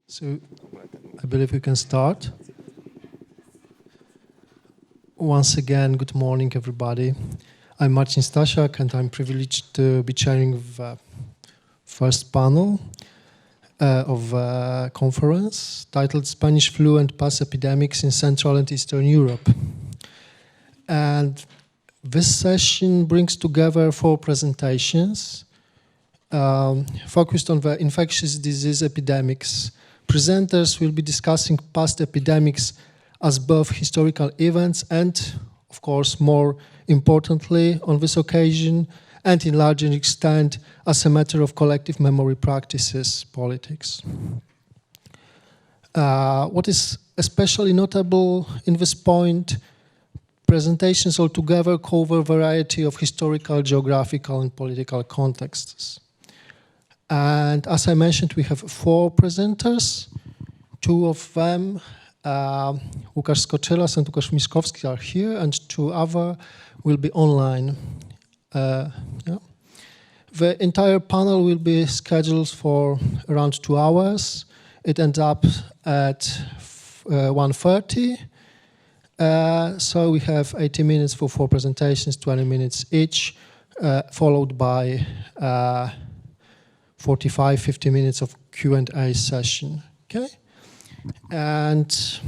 So I believe we can start. Once again, good morning, everybody. I'm Marcin Stasiak, and I'm privileged to be chairing the first panel of a conference titled Spanish Flu and Past Epidemics in Central and Eastern Europe. And this session brings together 4 presentations focused on the infectious disease epidemics. Presenters will be discussing past epidemics as both historical events and, of course, more importantly on this occasion, and in larger extent as a matter of collective memory practices, politics. What is especially notable in this point, presentations altogether cover a variety of historical, geographical, and political contexts. And as I mentioned, we have 4 presenters. 2 of them, Łukasz Skoczylas and Łukasz Miskowski, are here, and 2 others will be online. The entire panel will be scheduled for around 2 hours. It ends up at 1:30. So we have 80 minutes for 4 presentations, 20 minutes each, followed by 45, 50 minutes of Q&A session. Okay? And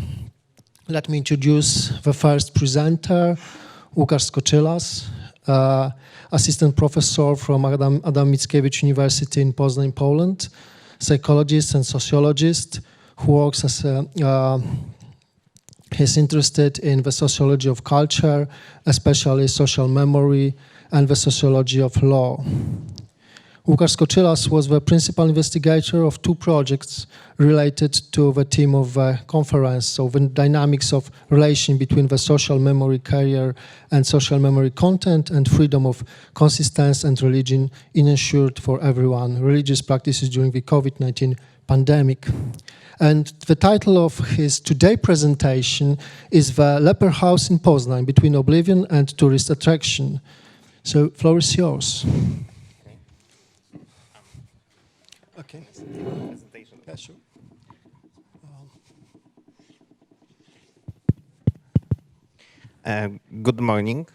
let me introduce the first presenter, Łukasz Skoczylas, assistant professor from Adam Mickiewicz University in Poznań, Poland, psychologist and sociologist who works as he's interested in the sociology of culture, especially social memory, and the sociology of law. Łukasz Skoczylas was the principal investigator of 2 projects related to the theme of the conference, so the dynamics of relation between the social memory carrier and social memory content, and freedom of consistence and religion ensured for everyone, religious practices during the COVID-19 pandemic. And the title of his today presentation is The Leper House in Poznań, Between Oblivion and Tourist Attraction. So, floor is yours. Okay. Yeah, sure. Good morning.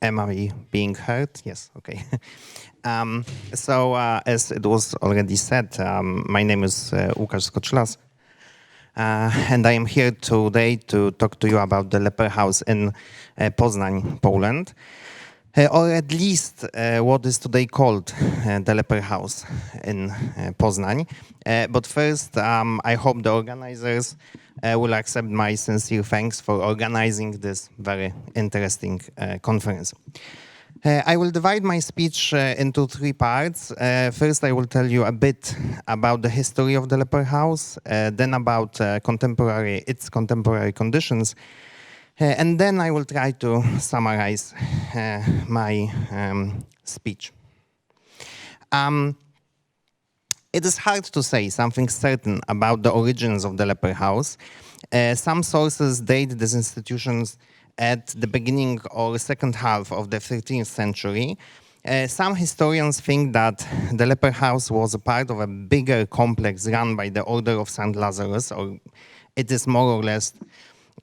Am I being heard? Yes, okay. As it was already said, my name is Łukasz Skoczylas, and I am here today to talk to you about the Leper House in Poznań, Poland. Or at least what is today called the Leper House in Poznań. But first, I hope the organizers will accept my sincere thanks for organizing this very interesting conference. I will divide my speech into 3 parts. First, I will tell you a bit about the history of the Leper House, then about its contemporary conditions, and then I will try to summarize my speech. It is hard to say something certain about the origins of the Leper House. Some sources date these institutions at the beginning or second half of the 13th century. Some historians think that the Leper House was a part of a bigger complex run by the Order of St. Lazarus, or it is more or less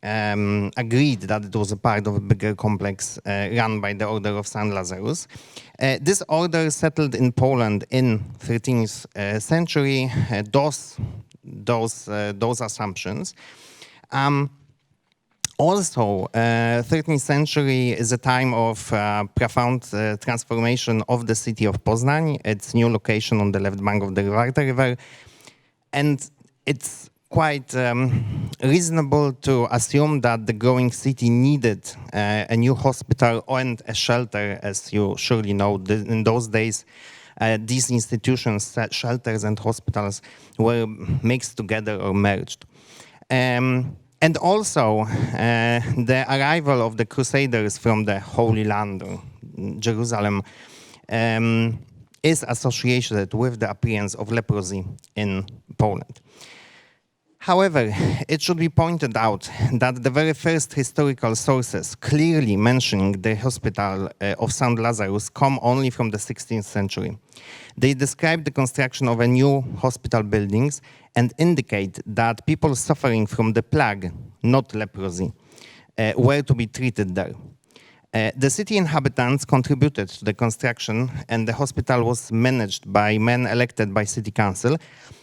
agreed that it was a part of a bigger complex run by the Order of St. Lazarus. This order settled in Poland in 13th century. Those assumptions. Also, 13th century is a time of profound transformation of the city of Poznań, its new location on the left bank of the Warta River, and it's quite reasonable to assume that the growing city needed a new hospital and a shelter. As you surely know, in those days, these institutions, shelters and hospitals, were mixed together or merged. And also, the arrival of the Crusaders from the Holy Land, or Jerusalem, is associated with the appearance of leprosy in Poland. However, it should be pointed out that the very first historical sources clearly mentioning the hospital of St. Lazarus come only from the 16th century. They describe the construction of a new hospital buildings and indicate that people suffering from the plague, not leprosy, were to be treated there. The city inhabitants contributed to the construction, and the hospital was managed by men elected by city council,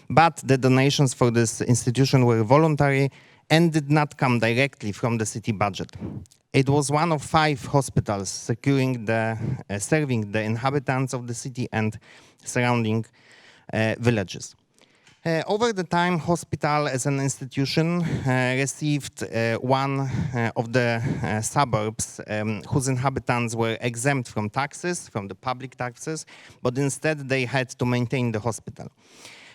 but the donations for this institution were voluntary and did not come directly from the city budget. It was one of 5 hospitals serving the inhabitants of the city and surrounding villages. Over the time, hospital as an institution received one of the suburbs whose inhabitants were exempt from taxes, from the public taxes, but instead they had to maintain the hospital.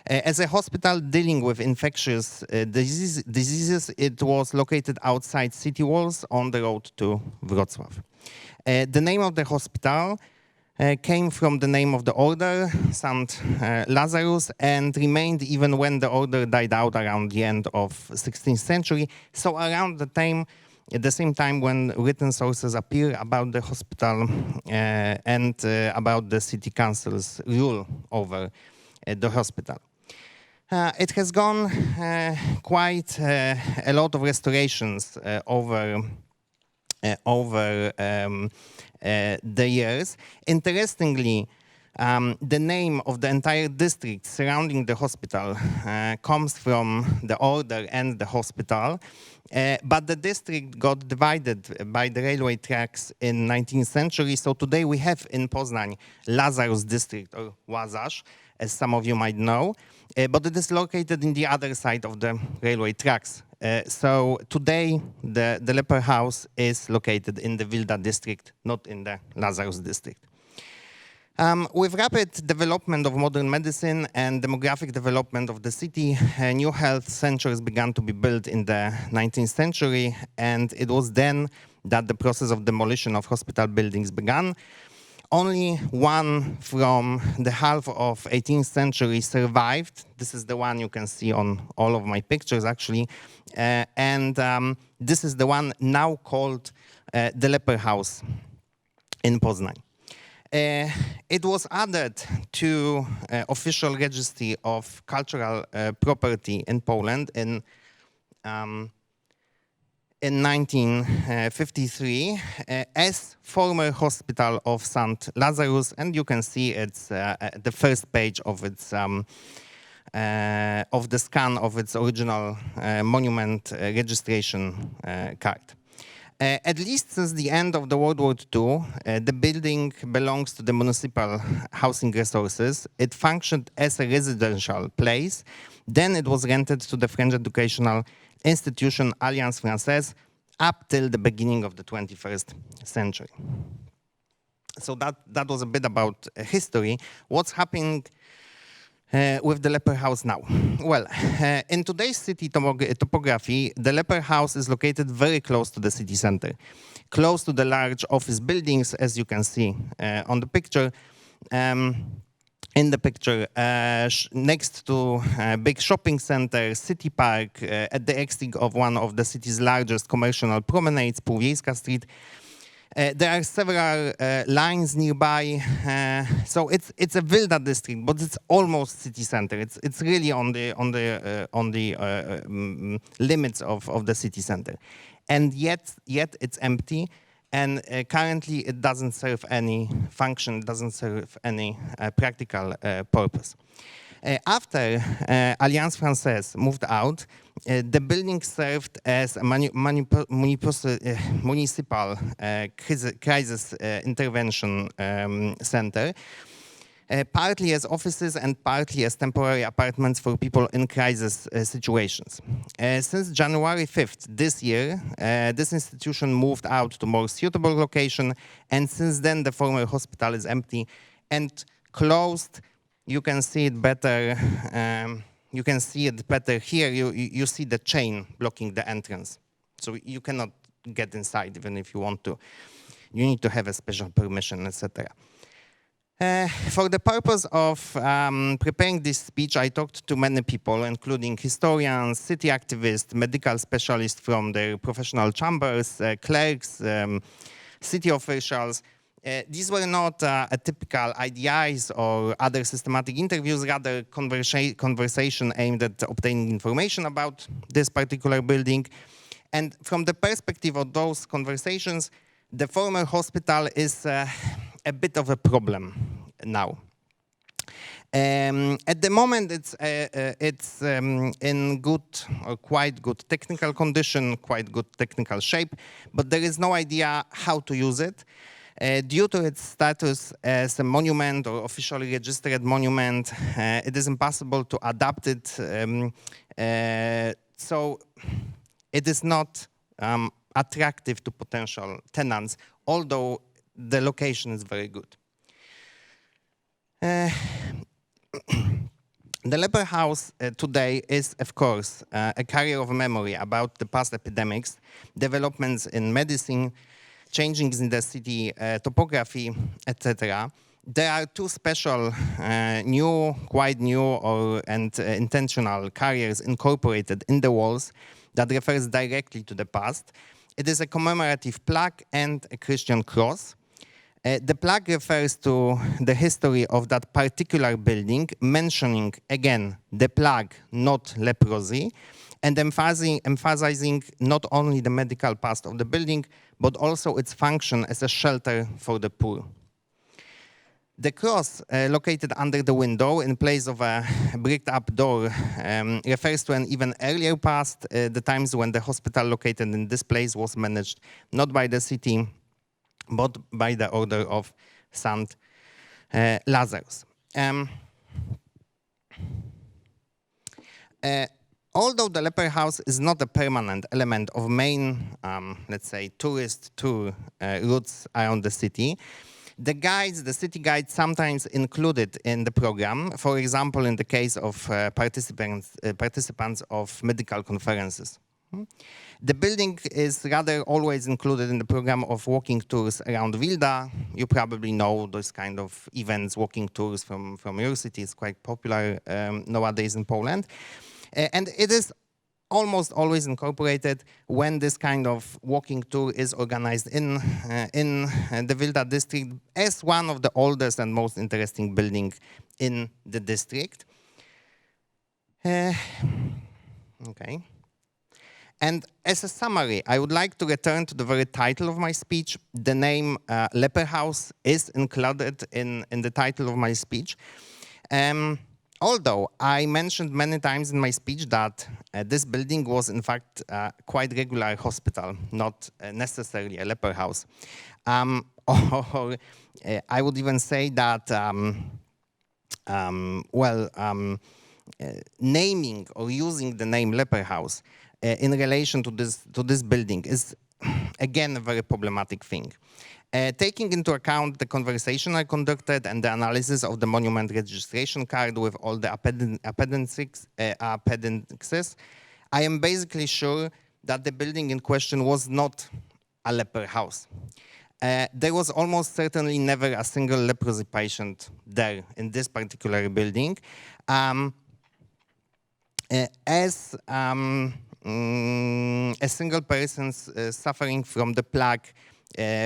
As a hospital dealing with infectious diseases, it was located outside city walls on the road to Wrocław. The name of the hospital came from the name of the order, St. Lazarus, and remained even when the order died out around the end of 16th century. So around the same time when written sources appear about the hospital and about the city council's rule over the hospital. It has gone quite a lot of restorations over the years. Interestingly, the name of the entire district surrounding the hospital comes from the order and the hospital, but the district got divided by the railway tracks in 19th century. So today we have in Poznań Lazarus district, or Łazarz, as some of you might know, but it is located in the other side of the railway tracks. So today, the leper house is located in the Wilda district, not in the Lazarus district. With rapid development of modern medicine and demographic development of the city, new health centers began to be built in the 19th century, and it was then that the process of demolition of hospital buildings began. Only one from the half of 18th century survived. This is the one you can see on all of my pictures, actually. This is the one now called the Leper House in Poznań. It was added to official registry of cultural property in Poland in 1953 as former hospital of St. Lazarus, and you can see it's the first page of its of the scan of its original monument registration card. At least since the end of the World War II, the building belongs to the municipal housing resources. It functioned as a residential place. Then it was rented to the French educational institution Alliance Française up till the beginning of the 21st century. So that was a bit about history. What's happening with the Leper House now? Well, in today's city topography, the Leper House is located very close to the city center, close to the large office buildings, as you can see on the picture. In the picture, next to a big shopping center, city park, at the exit of one of the city's largest commercial promenades, Półwiejska Street. There are several lines nearby, so it's a Wilda district, but it's almost city center. It's really on the limits of the city center, and yet it's empty. And currently, it doesn't serve any function, it doesn't serve any practical purpose. After Alliance Française moved out, the building served as a municipal crisis intervention center, partly as offices and partly as temporary apartments for people in crisis situations. Since January 5th this year, this institution moved out to more suitable location, and since then the former hospital is empty and closed. You can see it better. You can see it better here. You see the chain blocking the entrance, so you cannot get inside even if you want to. You need to have a special permission, etc. For the purpose of preparing this speech, I talked to many people, including historians, city activists, medical specialists from their professional chambers, clerks, city officials. These were not typical IDIs or other systematic interviews, rather conversation aimed at obtaining information about this particular building. And from the perspective of those conversations, the former hospital is a bit of a problem now. At the moment, it's in good or quite good technical condition, quite good technical shape, but there is no idea how to use it. Due to its status as a monument or officially registered monument, it is impossible to adapt it. So it is not attractive to potential tenants, although the location is very good. The Leper House today is, of course, a carrier of memory about the past epidemics, developments in medicine, changes in the city topography, etc. There are two special, quite new and intentional carriers incorporated in the walls that refers directly to the past. It is a commemorative plaque and a Christian cross. The plaque refers to the history of that particular building, mentioning, again, the plague, not leprosy, and emphasizing not only the medical past of the building, but also its function as a shelter for the poor. The cross located under the window in place of a bricked-up door refers to an even earlier past, the times when the hospital located in this place was managed not by the city, but by the order of St. Lazarus. Although the Leper House is not a permanent element of main, let's say, tourist tour routes around the city, the guides, the city guides, sometimes included in the program, for example, in the case of participants of medical conferences. The building is rather always included in the program of walking tours around Wilda. You probably know those kind of events, walking tours from your city. It's quite popular nowadays in Poland. And it is almost always incorporated when this kind of walking tour is organized in the Wilda district as one of the oldest and most interesting buildings in the district. Okay. And as a summary, I would like to return to the very title of my speech. The name Leper House is included in the title of my speech. Although I mentioned many times in my speech that this building was in fact quite regular hospital, not necessarily a leper house. Or I would even say that, naming or using the name Leper House in relation to this building is, again, a very problematic thing. Taking into account the conversation I conducted and the analysis of the monument registration card with all the appendixes, I am basically sure that the building in question was not a leper house. There was almost certainly never a single leprosy patient there in this particular building. A single person suffering from the plague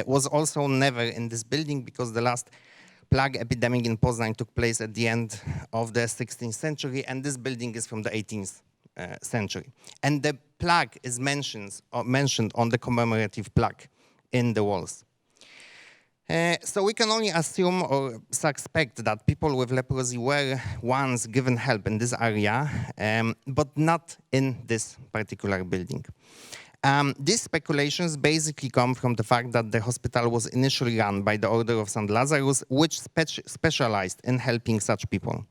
was also never in this building because the last plague epidemic in Poznań took place at the end of the 16th century, and this building is from the 18th century. And the plague is mentioned on the commemorative plaque in the walls. So we can only assume or suspect that people with leprosy were once given help in this area, but not in this particular building. These speculations basically come from the fact that the hospital was initially run by the Order of St. Lazarus, which specialized in helping such people.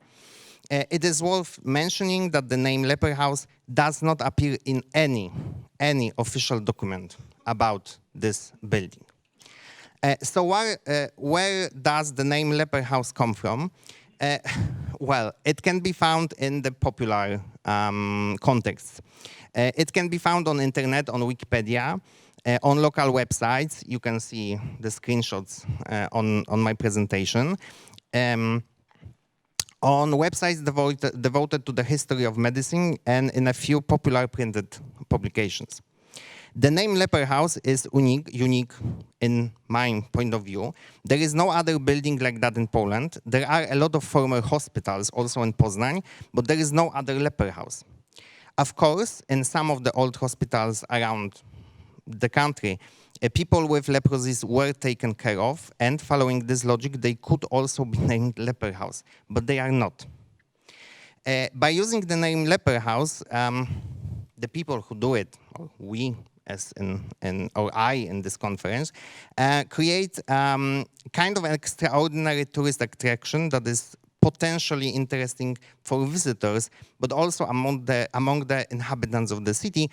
It is worth mentioning that the name Leper House does not appear in any official document about this building. So where does the name Leper House come from? Well, it can be found in the popular contexts. It can be found on internet, on Wikipedia, on local websites. You can see the screenshots on my presentation. on websites devoted to the history of medicine and in a few popular printed publications. The name Leper House is unique in my point of view. There is no other building like that in Poland. There are a lot of former hospitals also in Poznań, but there is no other Leper House. Of course, in some of the old hospitals around the country, people with leprosy were taken care of, and following this logic, they could also be named Leper House, but they are not. By using the name Leper House, the people who do it, or we, as or I in this conference, create kind of an extraordinary tourist attraction that is potentially interesting for visitors, but also among the inhabitants of the city.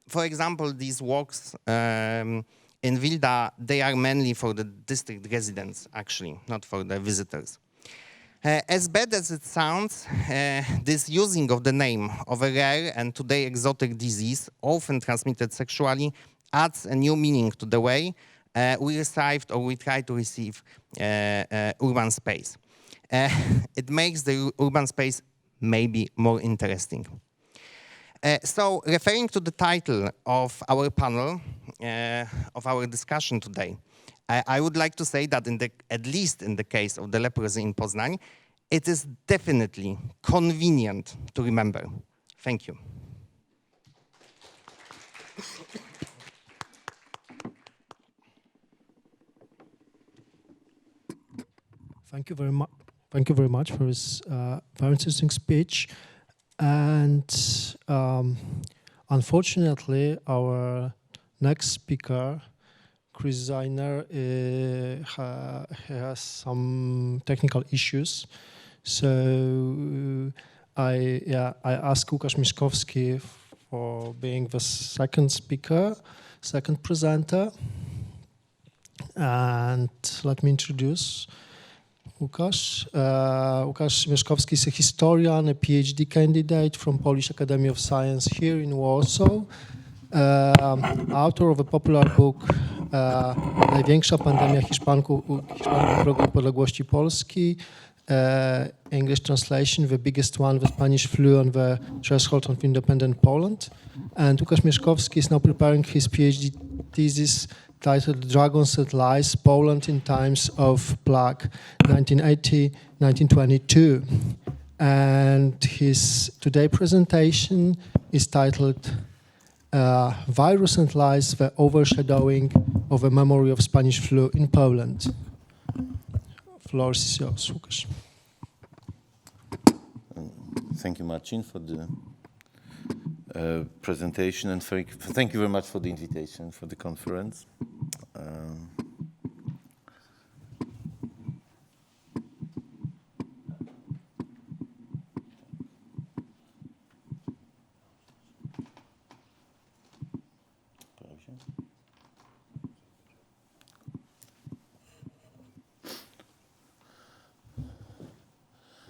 For example, these walks in Wilda, they are mainly for the district residents, actually, not for the visitors. As bad as it sounds, this using of the name of a rare and today exotic disease, often transmitted sexually, adds a new meaning to the way we received or we try to receive urban space. It makes the urban space maybe more interesting. So, referring to the title of our panel, of our discussion today, I would like to say that at least in the case of the leprosy in Poznań, it is definitely convenient to remember. Thank you. Thank you very much. Thank you very much for this very interesting speech. And unfortunately, our next speaker, Chris Zeiner, has some technical issues. So I asked Łukasz Mieszkowski for being the second speaker, second presenter. And let me introduce Łukasz. Łukasz Mieszkowski is a historian, a PhD candidate from Polish Academy of Science here in Warsaw. Author of a popular book Największa pandemia Hiszpanków w progu niepodległości Polski. English translation, the biggest one, the Spanish flu on the threshold of independent Poland. And Łukasz Mieszkowski is now preparing his PhD thesis titled Dragons and Lies, Poland in Times of Plague, 1980-1922. And his today presentation is titled Virus and Lies, the Overshadowing of a Memory of Spanish Flu in Poland. Floor is yours, Łukasz. Thank you, Marcin, for the presentation, and thank you very much for the invitation for the conference.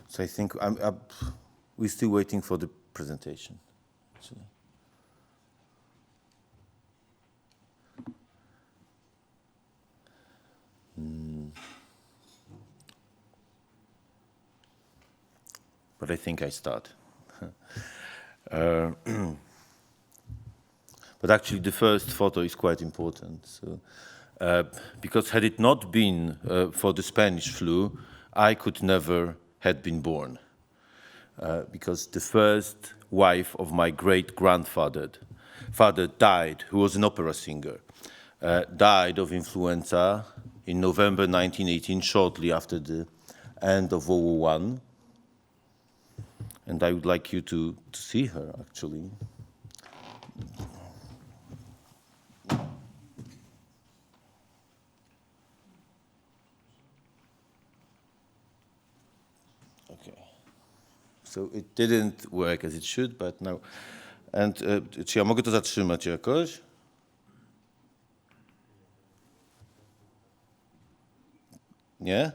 So I think we're still waiting for the presentation. Actually. But I think I start. But actually, the first photo is quite important. So, because had it not been for the Spanish flu, I could never had been born. Because the first wife of my great-grandfather died, who was an opera singer, died of influenza in November 1918, shortly after the end of World War I. And I would like you to see her, actually. So it didn't work as it should, but now. And czy ja mogę to zatrzymać jakoś? Nie?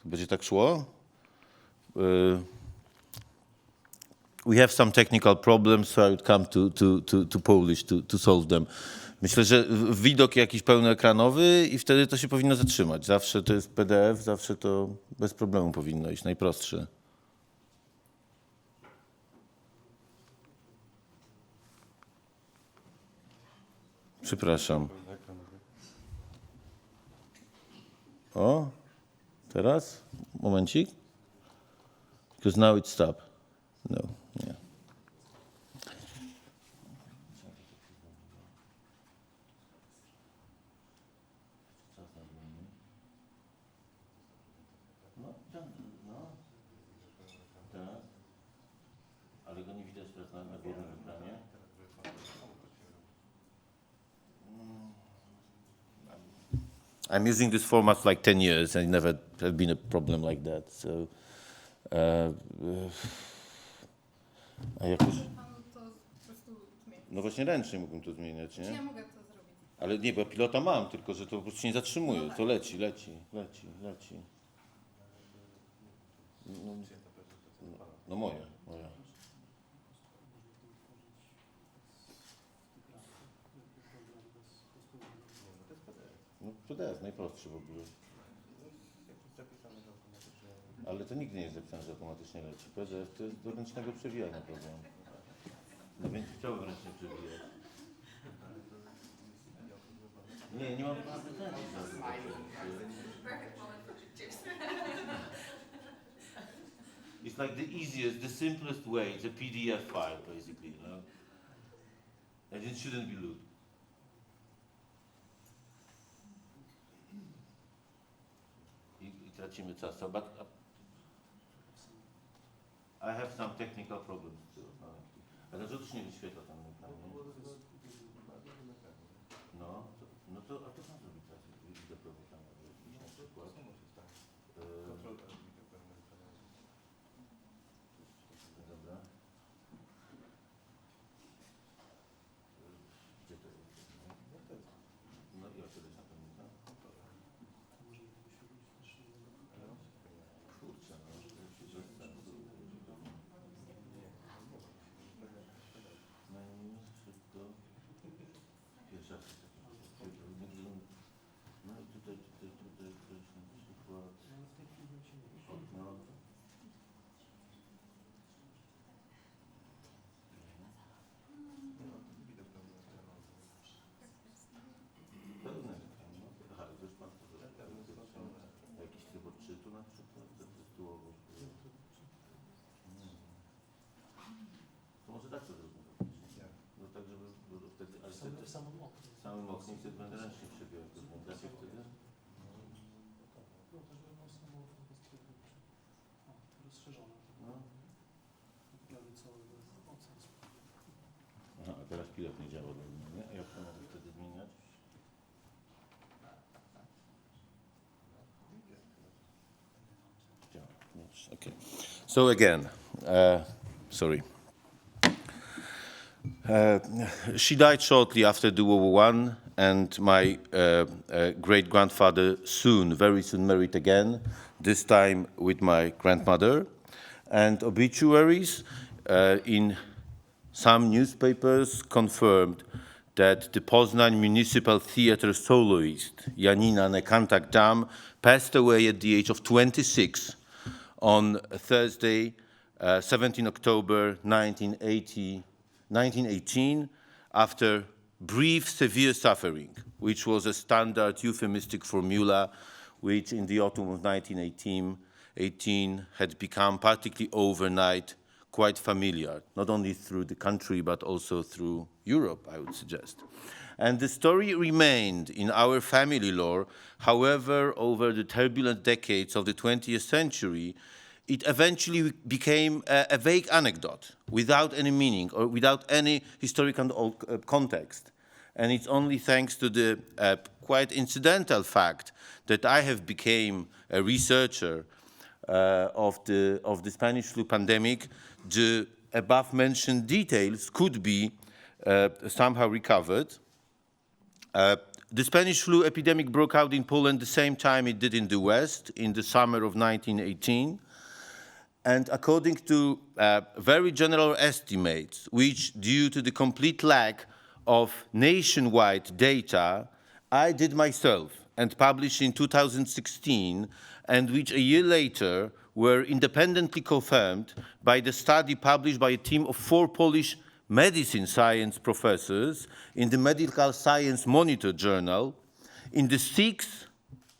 Będzie tak szło? We have some technical problems, so I would come to Polish to solve them. Myślę, że widok jakiś pełnoekranowy i wtedy to się powinno zatrzymać. Zawsze to jest PDF, zawsze to bez problemu powinno iść, najprostsze. Przepraszam. O, teraz? Momencik. Because now it's stop. No, nie. Ale go nie widać teraz na górnym ekranie. I'm using this format for like 10 years and it never has been a problem like that. So, a jakoś... No właśnie ręcznie mógłbym to zmieniać, nie? Czy ja mogę to zrobić? Ale nie, bo ja pilota mam, tylko że to po prostu się nie zatrzymuje. To leci. No moja. No PDF, najprostszy w ogóle. Ale to nigdy nie jest zapisane, że automatycznie leci. PDF to jest do ręcznego przewijania program. No więc chciałbym ręcznie przewijać. Nie mam pretensji. It's like the easiest, the simplest way. It's a PDF file, basically, you know? And it shouldn't be looped. I tracimy czas. But I have some technical problems too. Ale to też nie wyświetla tam na ekranie. No to, a to tam zrobić teraz? Widzę problem tam na przykład. Dobra. Gdzie to jest? No i odpowiedź na to nie znam. Kurczę, no, bez sensu. Pierwszy raz no i tutaj ktoś na przykład okno. Aha, to jest pan jakiś tryb odczytu na przykład, tytułowo. To może tak to zrobimy. No tak, żeby wtedy... Ale wtedy w samym oknie wtedy będę ręcznie przebierał. Da się wtedy? Aha, a teraz pilot nie działa, nie? A jak to mogę wtedy zmieniać? Działa. Okay. So again, sorry. She died shortly after the World War I, and my great-grandfather very soon married again, this time with my grandmother. And obituaries in some newspapers confirmed that the Poznań Municipal Theatre soloist Janina Nekantak-Dam passed away at the age of 26 on Thursday, 17 October 1918, after brief severe suffering, which was a standard euphemistic formula which in the autumn of 1918 had become practically overnight quite familiar, not only through the country but also through Europe, I would suggest. And the story remained in our family lore. However, over the turbulent decades of the 20th century, it eventually became a vague anecdote without any meaning or without any historical context. And it's only thanks to the quite incidental fact that I have become a researcher of the Spanish flu pandemic, the above-mentioned details could be somehow recovered. The Spanish flu epidemic broke out in Poland the same time it did in the West, in the summer of 1918. And according to very general estimates, which due to the complete lack of nationwide data I did myself and published in 2016, and which a year later were independently confirmed by the study published by a team of 4 Polish medicine science professors in the Medical Science Monitor journal, in the 6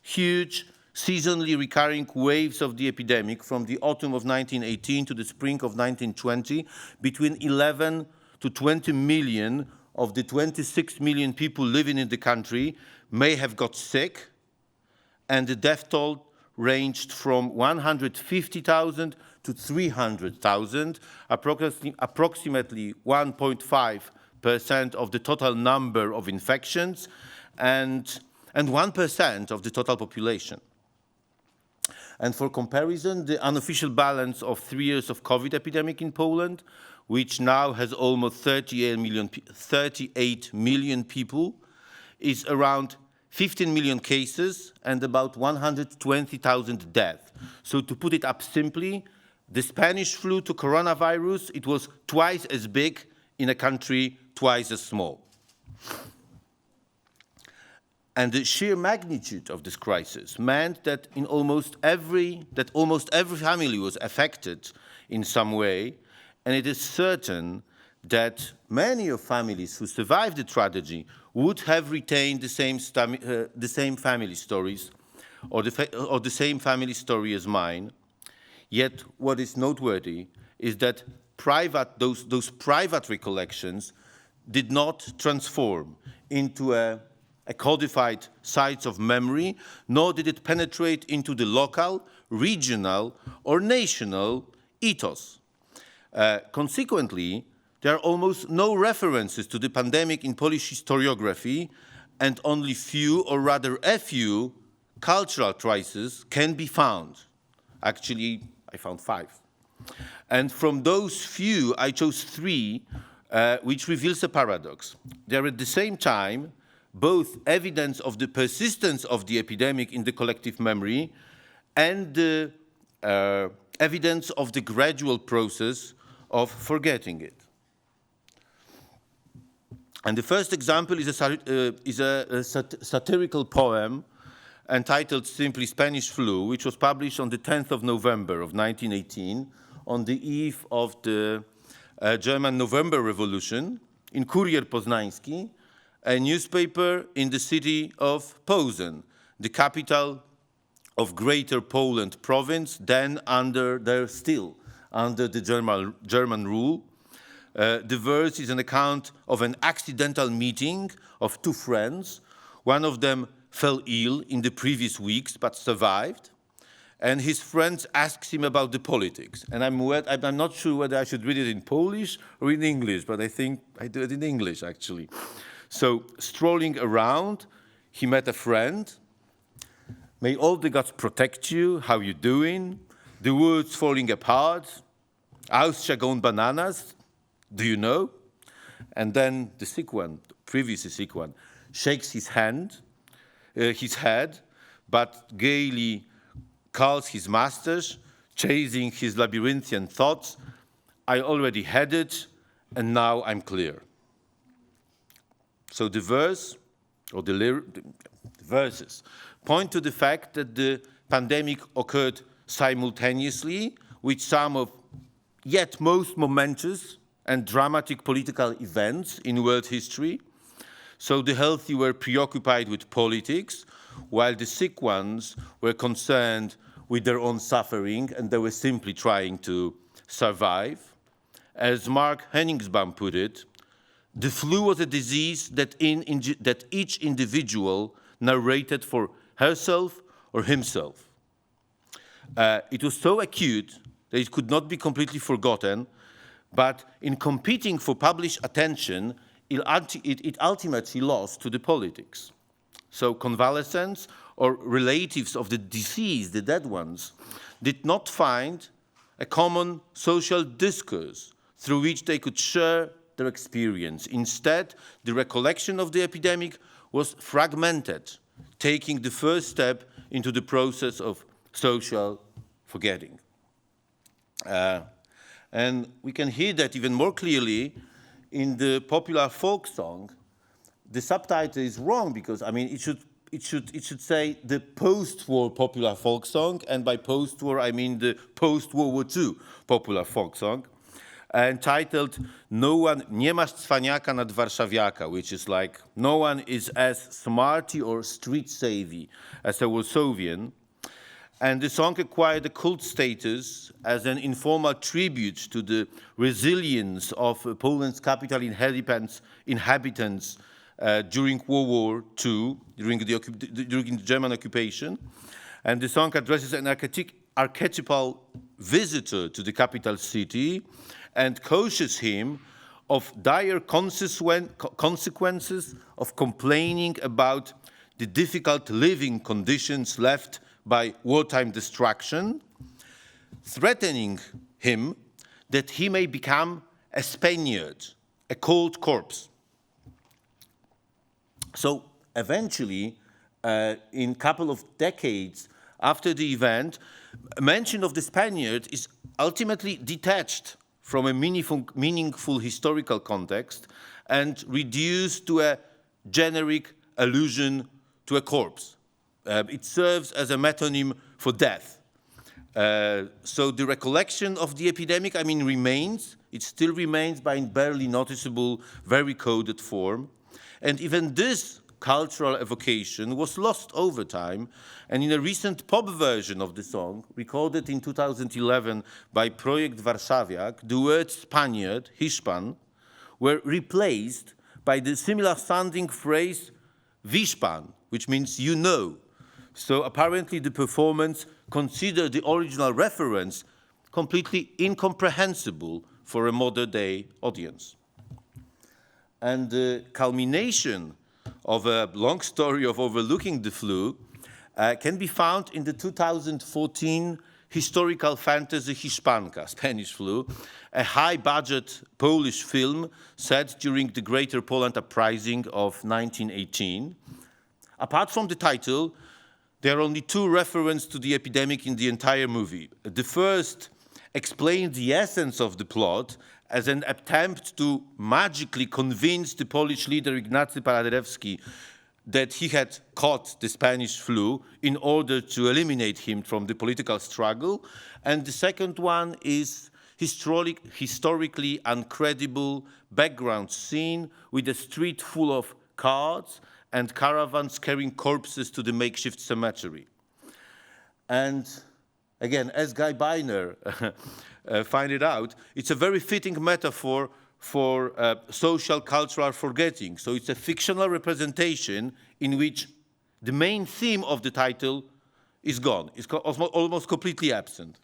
huge seasonally recurring waves of the epidemic from the autumn of 1918 to the spring of 1920, between 11 to 20 million of the 26 million people living in the country may have got sick, and the death toll ranged from 150,000 to 300,000, approximately 1.5% of the total number of infections, and 1% of the total population. And for comparison, the unofficial balance of 3 years of COVID epidemic in Poland, which now has almost 38 million people, is around 15 million cases and about 120,000 deaths. So to put it up simply, the Spanish flu to coronavirus, it was twice as big in a country twice as small. And the sheer magnitude of this crisis meant that almost every family was affected in some way, and it is certain that many of families who survived the tragedy would have retained the same family stories, or the same family story as mine. Yet what is noteworthy is that those private recollections did not transform into a codified sites of memory, nor did it penetrate into the local, regional, or national ethos. Consequently, there are almost no references to the pandemic in Polish historiography, and only few, or rather a few, cultural traces can be found. Actually, I found 5. And from those few, I chose 3, which reveals a paradox. They are at the same time both evidence of the persistence of the epidemic in the collective memory and the evidence of the gradual process of forgetting it. And the first example is a satirical poem entitled simply Spanish Flu, which was published on the 10th of November of 1918, on the eve of the German November Revolution, in Kurier Poznański, a newspaper in the city of Posen, the capital of Greater Poland province, then still under the German rule. The verse is an account of an accidental meeting of 2 friends. One of them fell ill in the previous weeks but survived, and his friends asked him about the politics. And I'm not sure whether I should read it in Polish or in English, but I think I do it in English, actually. So, strolling around, he met a friend. May all the gods protect you, how you doing? The world's falling apart. Austria gone bananas, do you know? And then the sick one, previously sick one, shakes his head, but gaily calls his masters, chasing his labyrinthian thoughts. I already had it, and now I'm clear. So the verse, or the verses, point to the fact that the pandemic occurred simultaneously with some of yet most momentous and dramatic political events in world history. So the healthy were preoccupied with politics, while the sick ones were concerned with their own suffering, and they were simply trying to survive. As Mark Henningsbaum put it, the flu was a disease that each individual narrated for herself or himself. It was so acute that it could not be completely forgotten, but in competing for public attention, it ultimately lost to the politics. So convalescents or relatives of the deceased, the dead ones, did not find a common social discourse through which they could share their experience. Instead, the recollection of the epidemic was fragmented, taking the first step into the process of social forgetting. And we can hear that even more clearly in the popular folk song, the subtitle is wrong because, I mean, it should say the post-war popular folk song, and by post-war I mean the post-World War II popular folk song, entitled "No one nie masz cwaniaka nad warszawiaka," which is like, no one is as smarty or street savvy as a Warsawian. And the song acquired a cult status as an informal tribute to the resilience of Poland's capital inhabitants during World War II, during the German occupation. And the song addresses an archetypal visitor to the capital city and cautions him of dire consequences of complaining about the difficult living conditions left by wartime destruction, threatening him that he may become a Spaniard, a cold corpse. So eventually, in a couple of decades after the event, mention of the Spaniard is ultimately detached from a meaningful historical context and reduced to a generic allusion to a corpse. It serves as a metonym for death. So the recollection of the epidemic, I mean, remains. It still remains, but in barely noticeable, very coded form. And even this cultural evocation was lost over time. And in a recent pop version of the song, recorded in 2011 by Projekt Warszawiak, the words Spaniard, Hiszpan, were replaced by the similar sounding phrase Wiszpan, which means you know. So apparently the performance considered the original reference completely incomprehensible for a modern day audience. And the culmination of a long story of overlooking the flu can be found in the 2014 historical fantasy Hiszpanka, Spanish flu, a high-budget Polish film set during the Greater Poland Uprising of 1918. Apart from the title, there are only two references to the epidemic in the entire movie. The first explains the essence of the plot as an attempt to magically convince the Polish leader Ignacy Paderewski that he had caught the Spanish flu in order to eliminate him from the political struggle. And the second one is historically uncredible background scene with a street full of carts and caravans carrying corpses to the makeshift cemetery. And again, as Guy Biner find it out, it's a very fitting metaphor for social cultural forgetting. So it's a fictional representation in which the main theme of the title is gone. It's almost completely absent.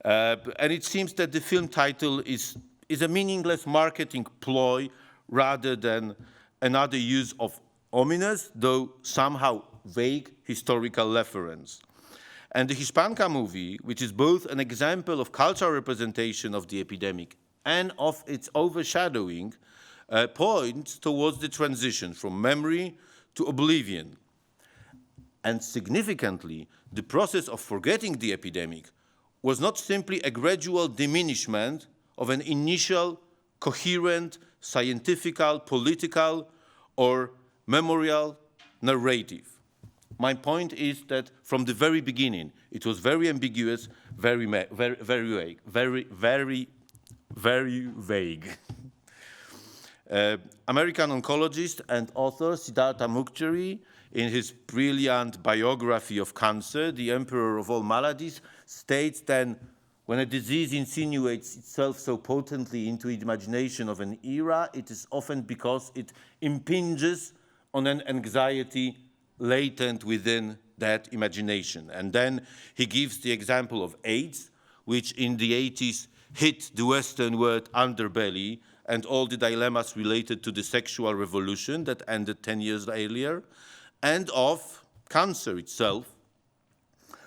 And it seems that the film title is a meaningless marketing ploy rather than another use of ominous, though somehow vague, historical reference. And the Hiszpanka movie, which is both an example of cultural representation of the epidemic and of its overshadowing, points towards the transition from memory to oblivion. And significantly, the process of forgetting the epidemic was not simply a gradual diminishment of an initial, coherent, scientific, political, or memorial narrative. My point is that from the very beginning, it was very ambiguous, very vague, very vague. American oncologist and author Siddhartha Mukherjee, in his brilliant biography of cancer, The Emperor of All Maladies, states that when a disease insinuates itself so potently into the imagination of an era, it is often because it impinges on an anxiety latent within that imagination. And then he gives the example of AIDS, which in the 80s hit the Western world underbelly and all the dilemmas related to the sexual revolution that ended 10 years earlier, and of cancer itself,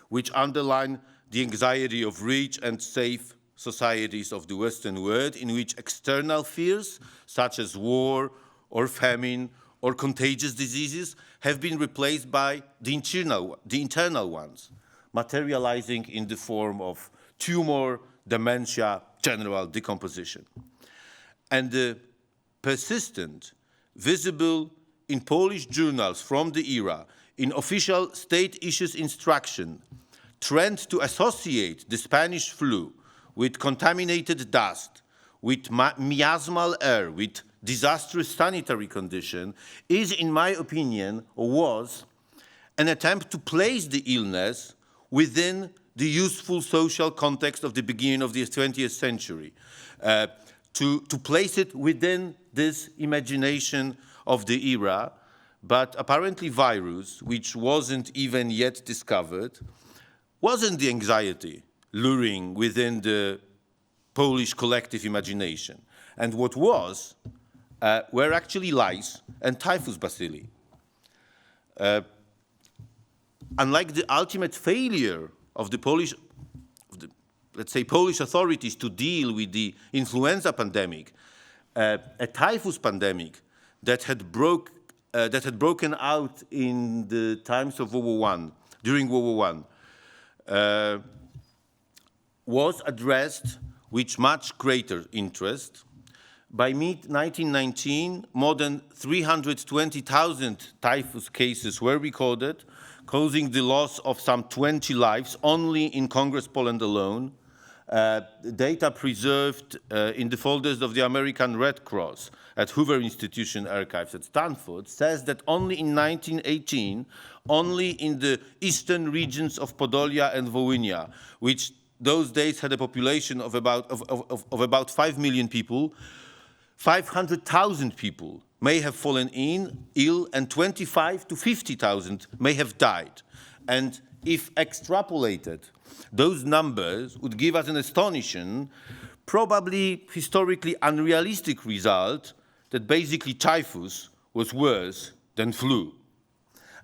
which underline the anxiety of rich and safe societies of the Western world in which external fears, such as war or famine or contagious diseases, have been replaced by the internal ones, materializing in the form of tumor, dementia, general decomposition. And the persistent, visible in Polish journals from the era, in official state issues instruction, trend to associate the Spanish flu with contaminated dust, with miasmal air, with disastrous sanitary condition, is, in my opinion, or was, an attempt to place the illness within the useful social context of the beginning of the 20th century, to place it within this imagination of the era. But apparently virus, which wasn't even yet discovered, wasn't the anxiety luring within the Polish collective imagination. And what was, were actually lice and typhus bacilli. Unlike the ultimate failure of the Polish, let's say, Polish authorities to deal with the influenza pandemic, a typhus pandemic that had broken out in the times of World War I, during World War I, was addressed with much greater interest. By mid-1919, more than 320,000 typhus cases were recorded, causing the loss of some 20 lives only in Congress Poland alone. Data preserved in the folders of the American Red Cross at Hoover Institution Archives at Stanford says that only in 1918, only in the eastern regions of Podolia and Volhynia, which those days had a population of about 5 million people, 500,000 people may have fallen ill, and 25 to 50,000 may have died. And if extrapolated, those numbers would give us an astonishing, probably historically unrealistic result that basically typhus was worse than flu.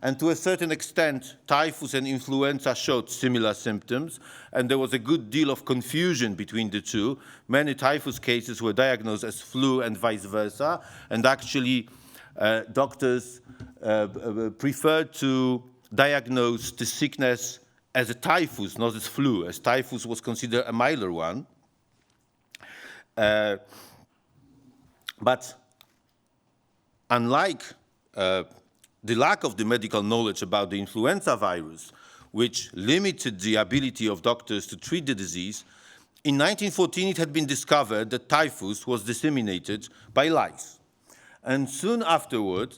And to a certain extent, typhus and influenza showed similar symptoms, and there was a good deal of confusion between the two. Many typhus cases were diagnosed as flu and vice versa, and actually doctors preferred to diagnose the sickness as a typhus, not as flu, as typhus was considered a milder one. But unlike the lack of the medical knowledge about the influenza virus, which limited the ability of doctors to treat the disease, in 1914 it had been discovered that typhus was disseminated by lice. And soon afterward,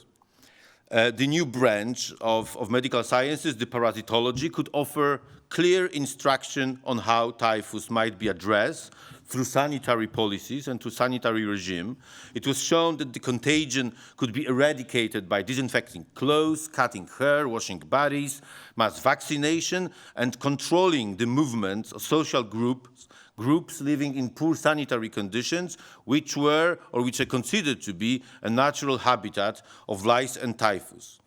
the new branch of medical sciences, the parasitology, could offer clear instruction on how typhus might be addressed through sanitary policies and through sanitary regime. It was shown that the contagion could be eradicated by disinfecting clothes, cutting hair, washing bodies, mass vaccination, and controlling the movements of social groups living in poor sanitary conditions, which were, or which are considered to be, a natural habitat of lice and typhus.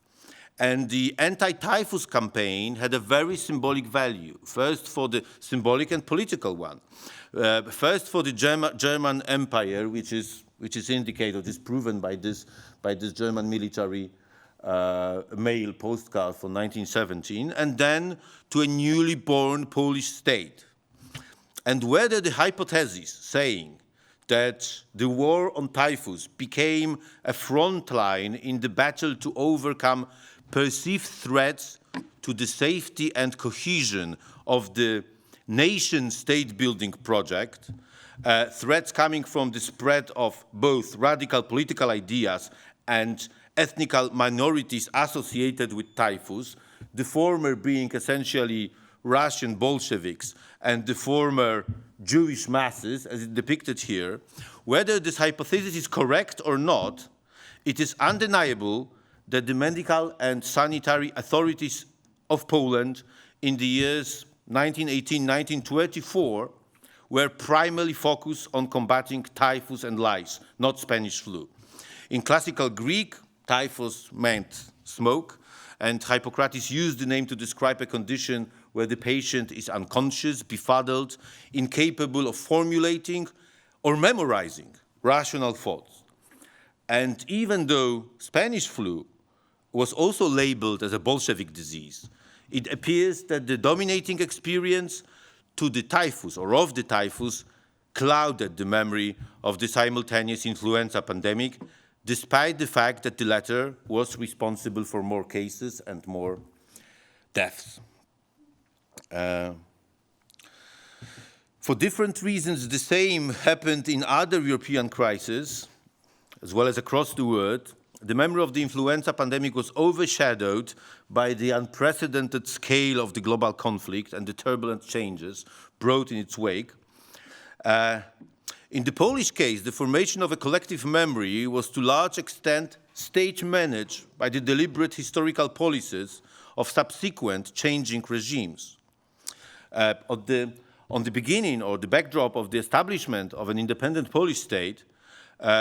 And the anti-typhus campaign had a very symbolic value, first for the symbolic and political one. First for the German Empire, which is indicated, is proven by this German military mail postcard from 1917, and then to a newly born Polish state. And whether the hypothesis saying that the war on typhus became a front line in the battle to overcome perceived threats to the safety and cohesion of the nation state building project, threats coming from the spread of both radical political ideas and ethnic minorities associated with typhus, the former being essentially Russian Bolsheviks and the former Jewish masses, as depicted here, whether this hypothesis is correct or not, it is undeniable that the medical and sanitary authorities of Poland in the years 1918-1924 were primarily focused on combating typhus and lice, not Spanish flu. In classical Greek, typhus meant smoke, and Hippocrates used the name to describe a condition where the patient is unconscious, befuddled, incapable of formulating or memorizing rational thoughts. And even though Spanish flu was also labeled as a Bolshevik disease, it appears that the dominating experience to the typhus or of the typhus clouded the memory of the simultaneous influenza pandemic, despite the fact that the latter was responsible for more cases and more deaths. For different reasons, the same happened in other European crises, as well as across the world. The memory of the influenza pandemic was overshadowed by the unprecedented scale of the global conflict and the turbulent changes brought in its wake. In the Polish case, the formation of a collective memory was to a large extent stage-managed by the deliberate historical policies of subsequent changing regimes. On the beginning or the backdrop of the establishment of an independent Polish state,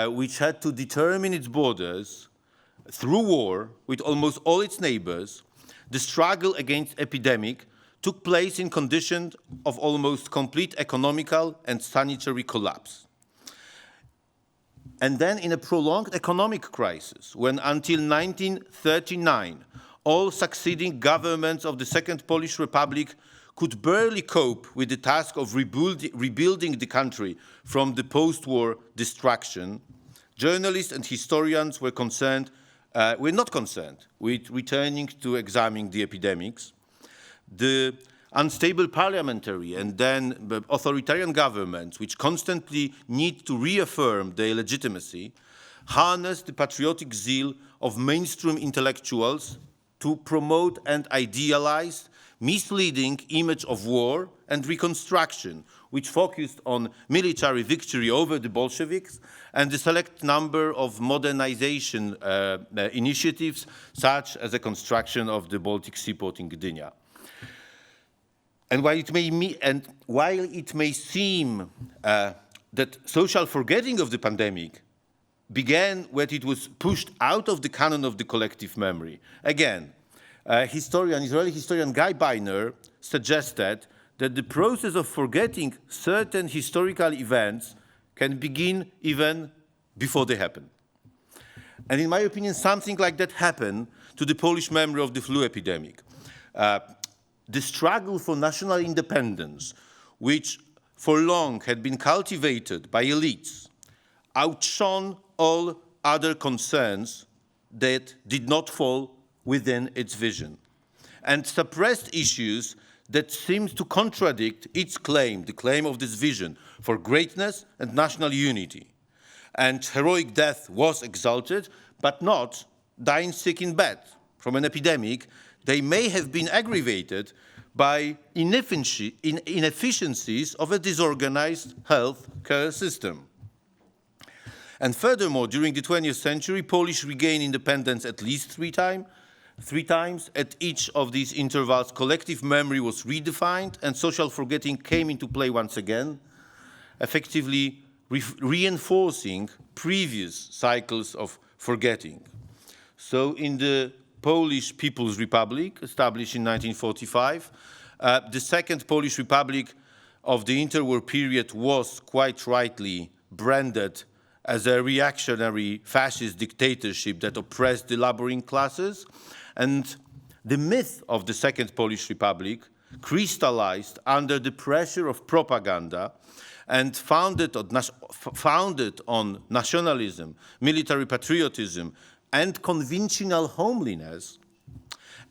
which had to determine its borders through war with almost all its neighbors, the struggle against epidemic took place in conditions of almost complete economical and sanitary collapse. And then in a prolonged economic crisis, when until 1939, all succeeding governments of the Second Polish Republic could barely cope with the task of rebuilding the country from the post-war destruction, journalists and historians were not concerned with returning to examining the epidemics. The unstable parliamentary and then authoritarian governments, which constantly need to reaffirm their legitimacy, harnessed the patriotic zeal of mainstream intellectuals to promote and idealize misleading image of war and reconstruction, which focused on military victory over the Bolsheviks and the select number of modernization initiatives, such as the construction of the Baltic Seaport in Gdynia. And while it may seem that social forgetting of the pandemic began when it was pushed out of the canon of the collective memory, again, Israeli historian Guy Beiner suggested that the process of forgetting certain historical events can begin even before they happen. And in my opinion, something like that happened to the Polish memory of the flu epidemic. The struggle for national independence, which for long had been cultivated by elites, outshone all other concerns that did not fall within its vision, and suppressed issues that seemed to contradict its claim, the claim of this vision for greatness and national unity. And heroic death was exalted, but not dying sick in bed from an epidemic. They may have been aggravated by inefficiencies of a disorganized health care system. And furthermore, during the 20th century, Polish regained independence at least three times. At each of these intervals, collective memory was redefined and social forgetting came into play once again, effectively reinforcing previous cycles of forgetting. So in the Polish People's Republic, established in 1945, the Second Polish Republic of the interwar period was quite rightly branded as a reactionary fascist dictatorship that oppressed the laboring classes. And the myth of the Second Polish Republic crystallized under the pressure of propaganda and founded on nationalism, military patriotism, and conventional homeliness,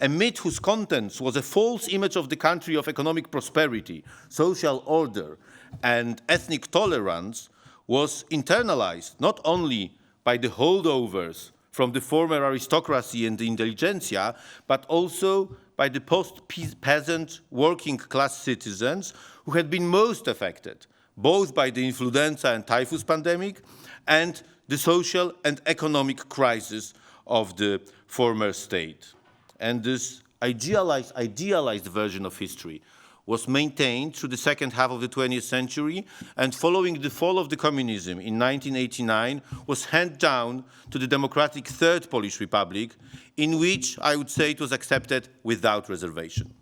a myth whose contents was a false image of the country of economic prosperity, social order, and ethnic tolerance, was internalized not only by the holdovers from the former aristocracy and the intelligentsia, but also by the post-peasant working class citizens who had been most affected, both by the influenza and typhus pandemic and the social and economic crisis of the former state. And this idealized version of history was maintained through the second half of the 20th century, and following the fall of the communism in 1989 was handed down to the democratic Third Polish Republic, in which I would say it was accepted without reservation.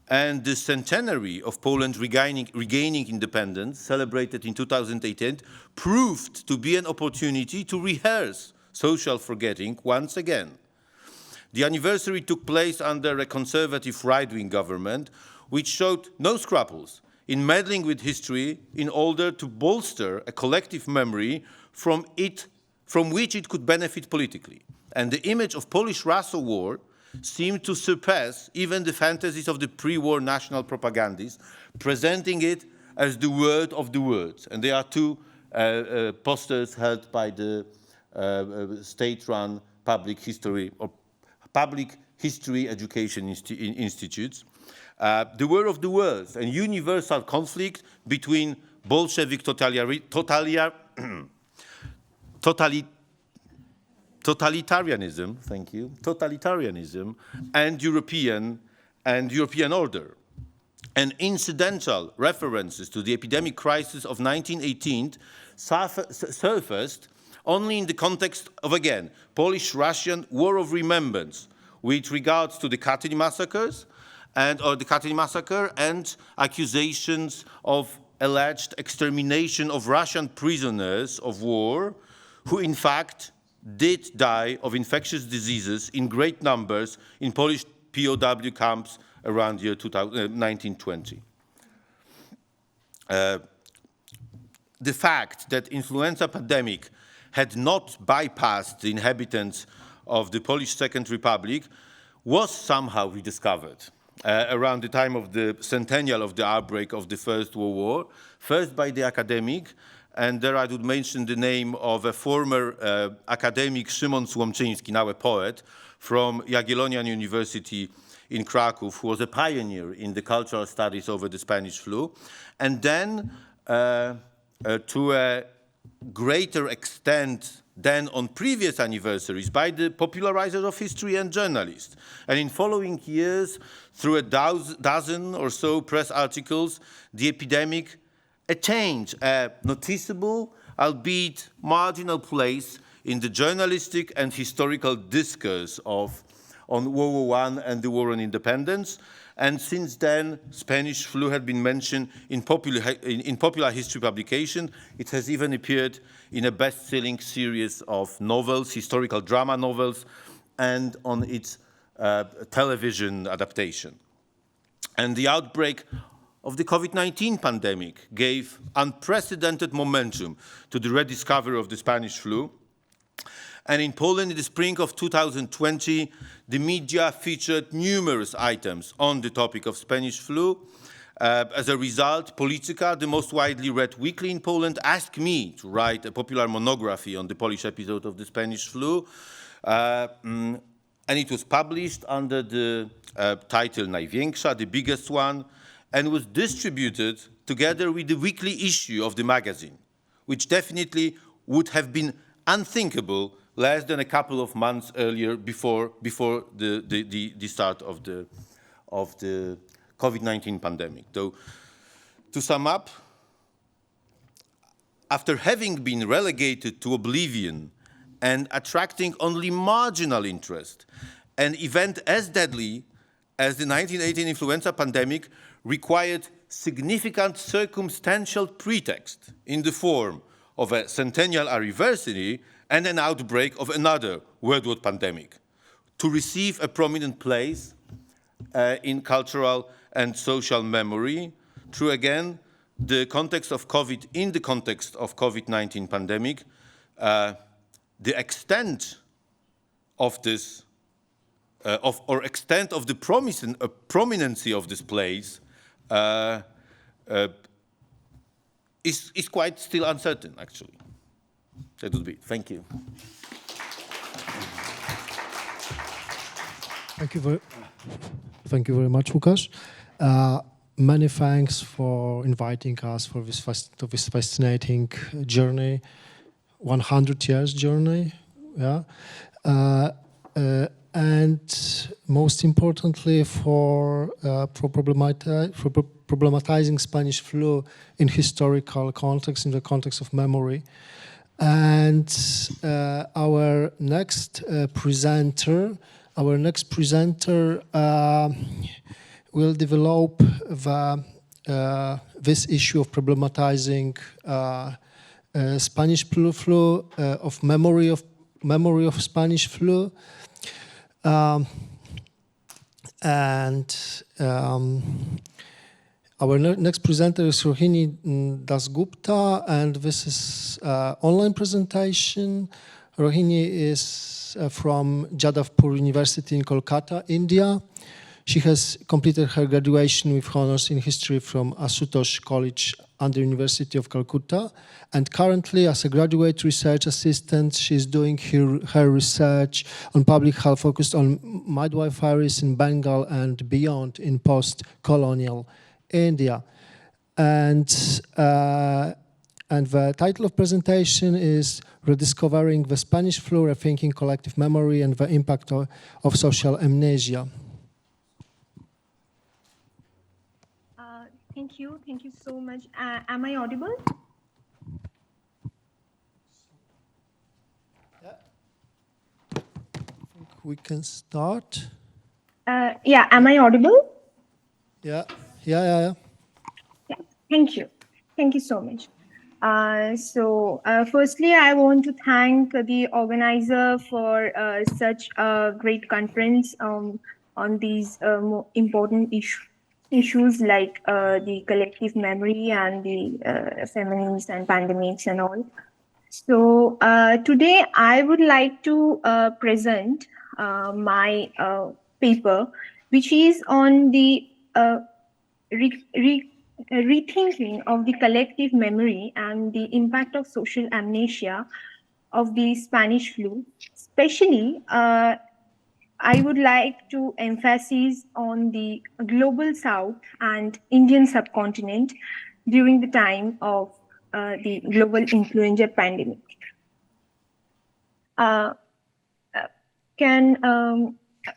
And the centenary of Poland regaining independence, celebrated in 2018, proved to be an opportunity to rehearse social forgetting once again. The anniversary took place under a conservative right-wing government, which showed no scruples in meddling with history in order to bolster a collective memory from which it could benefit politically. And the image of Polish-Russo war seemed to surpass even the fantasies of the pre-war national propagandists, presenting it as the word of the words. And there are two posters held by the state-run public history education institutes. The word of the words, a universal conflict between Bolshevik totalitarianism, thank you, totalitarianism and European order. And incidental references to the epidemic crisis of 1918 surfaced only in the context of, again, Polish-Russian War of Remembrance with regards to the Katyn massacres or the Katyn massacre and accusations of alleged extermination of Russian prisoners of war who in fact did die of infectious diseases in great numbers in Polish POW camps around year 1920. The fact that influenza pandemic had not bypassed the inhabitants of the Polish Second Republic was somehow rediscovered around the time of the centennial of the outbreak of the First World War, first by the academic, and there I would mention the name of a former academic, Szymon Słomczyński, now a poet, from Jagiellonian University in Kraków, who was a pioneer in the cultural studies over the Spanish flu, and then to a greater extent than on previous anniversaries by the popularizers of history and journalists. And in following years, through a dozen or so press articles, the epidemic attained a noticeable, albeit marginal place in the journalistic and historical discourse on World War I and the War on Independence. And since then, Spanish flu had been mentioned in popular history publication. It has even appeared in a best-selling series of novels, historical drama novels, and on its television adaptation. And the outbreak of the COVID-19 pandemic gave unprecedented momentum to the rediscovery of the Spanish flu. And in Poland, in the spring of 2020, the media featured numerous items on the topic of Spanish flu. As a result, Polityka, the most widely read weekly in Poland, asked me to write a popular monography on the Polish episode of the Spanish flu. And it was published under the title Największa, the biggest one, and was distributed together with the weekly issue of the magazine, which definitely would have been unthinkable less than a couple of months earlier, before the start of the COVID-19 pandemic. So, to sum up, after having been relegated to oblivion and attracting only marginal interest, an event as deadly as the 1918 influenza pandemic required significant circumstantial pretext in the form of a centennial anniversary and an outbreak of another worldwide pandemic to receive a prominent place in cultural and social memory through, again, the context of COVID, in the context of COVID-19 pandemic. The extent of this, extent of the prominency of this place is quite still uncertain, actually. That would be it. Thank you. Thank you very much, Łukasz. Many thanks for inviting us for this fascinating journey, 100 years journey, yeah, and most importantly for problematizing Spanish flu in historical context, in the context of memory. And our next presenter will develop this issue of problematizing Spanish flu, of memory of Spanish flu, and Our next presenter is Rohini Dasgupta, and this is online presentation. Rohini is from Jadavpur University in Kolkata, India. She has completed her graduation with honors in history from Asutosh College under University of Calcutta, and currently as a graduate research assistant, she's doing her research on public health focused on midwifery in Bengal and beyond in post-colonial India. And the title of presentation is Rediscovering the Spanish Flu, Rethinking Collective Memory and the Impact of Social Amnesia. Thank you so much. Am I audible? Yeah. I think we can start. Yeah, am I audible? Yeah. Thank you so much. Firstly, I want to thank the organizer for such a great conference on these important issues like the collective memory and the famines and pandemics and all. So today I would like to present my paper, which is on the rethinking of the collective memory and the impact of social amnesia of the Spanish flu. Especially, I would like to emphasize on the global South and Indian subcontinent during the time of the global influenza pandemic.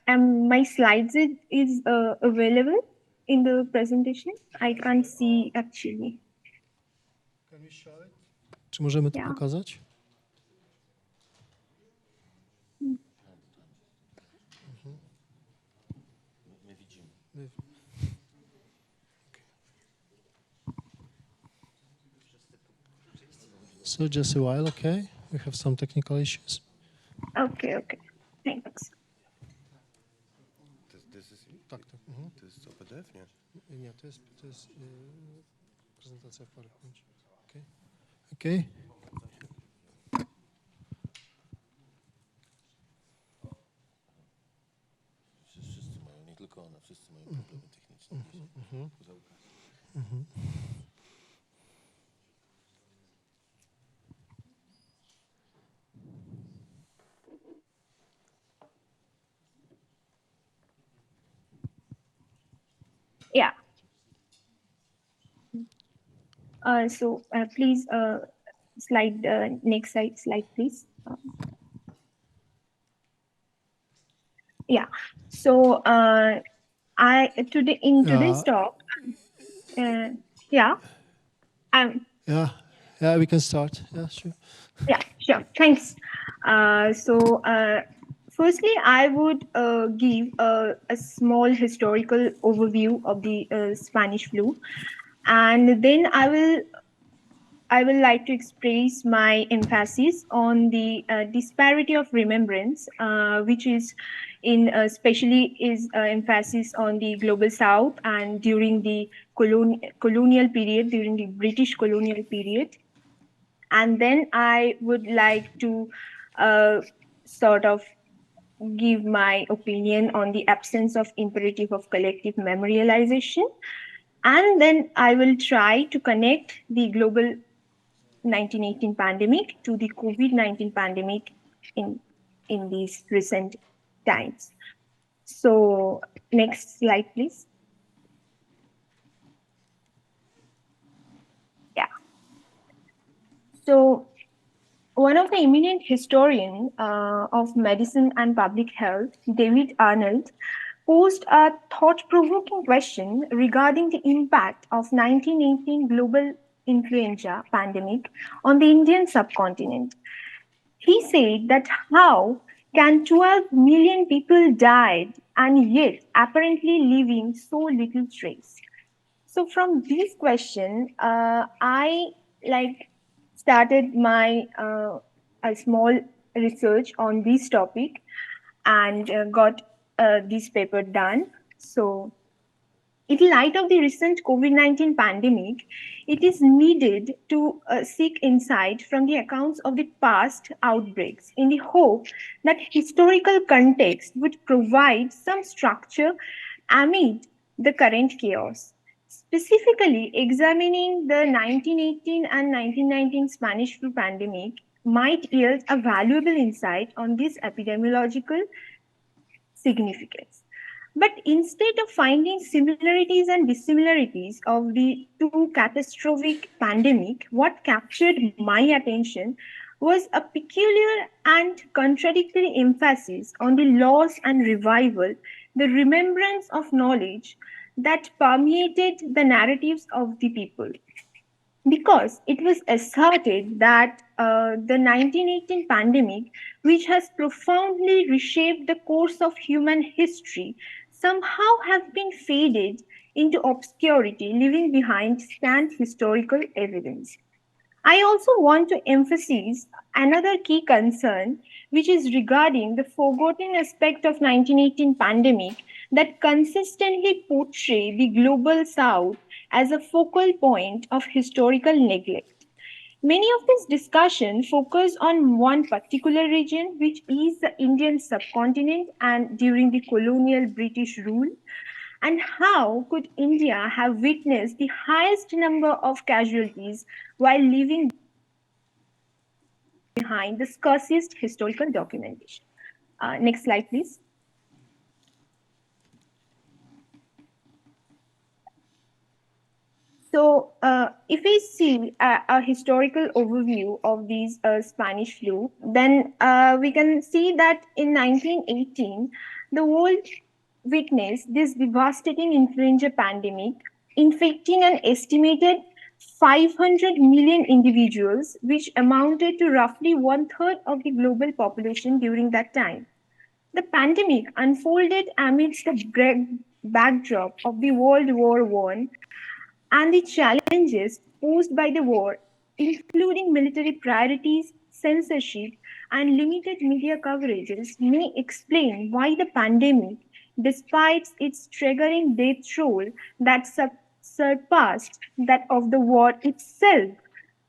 My slides is available in the presentation? I can't see actually. Can we show it? Czy możemy to pokazać? So just a while, okay? We have some technical issues. Okay. Thanks. Tak. To jest co, PDF, nie? Nie, to jest prezentacja w PowerPoincie. Okay. Wszyscy mają, nie tylko one, wszyscy mają problemy techniczne. Yeah. Please slide next slide, please. Yeah. So today's talk. Yeah. Yeah, we can start. Yeah, sure. Yeah, sure. Thanks. Firstly, I would give a small historical overview of the Spanish flu, and then I will like to express my emphasis on the disparity of remembrance, which is especially is emphasis on the global South and during the colonial period, during the British colonial period. And then I would like to sort of give my opinion on the absence of imperative of collective memorialization. And then I will try to connect the global 1918 pandemic to the COVID-19 pandemic in these recent times. So next slide, please. Yeah. So one of the eminent historians of medicine and public health, David Arnold, posed a thought-provoking question regarding the impact of 1918 global influenza pandemic on the Indian subcontinent. He said that how can 12 million people died and yet apparently leaving so little trace? So from this question, I started my a small research on this topic and got this paper done. So In light of the recent COVID-19 pandemic, it is needed to seek insight from the accounts of the past outbreaks in the hope that historical context would provide some structure amid the current chaos. Specifically, examining the 1918 and 1919 Spanish flu pandemic might yield a valuable insight on this epidemiological significance. But instead of finding similarities and dissimilarities of the two catastrophic pandemic, what captured my attention was a peculiar and contradictory emphasis on the loss and revival, the remembrance of knowledge that permeated the narratives of the people, because it was asserted that the 1918 pandemic, which has profoundly reshaped the course of human history, somehow has been faded into obscurity, leaving behind scant historical evidence. I also want to emphasize another key concern, which is regarding the forgotten aspect of 1918 pandemic that consistently portray the global south as a focal point of historical neglect. Many of these discussions focus on one particular region, which is the Indian subcontinent and during the colonial British rule. And how could India have witnessed the highest number of casualties while leaving behind the scarcest historical documentation? Next slide, please. So, if we see a historical overview of these Spanish flu, then we can see that in 1918, the world witnessed this devastating influenza pandemic, infecting an estimated 500 million individuals, which amounted to roughly one third of the global population during that time. The pandemic unfolded amidst the backdrop of the World War I and the challenges posed by the war, including military priorities, censorship, and limited media coverages, may explain why the pandemic, despite its triggering death toll that surpassed that of the war itself,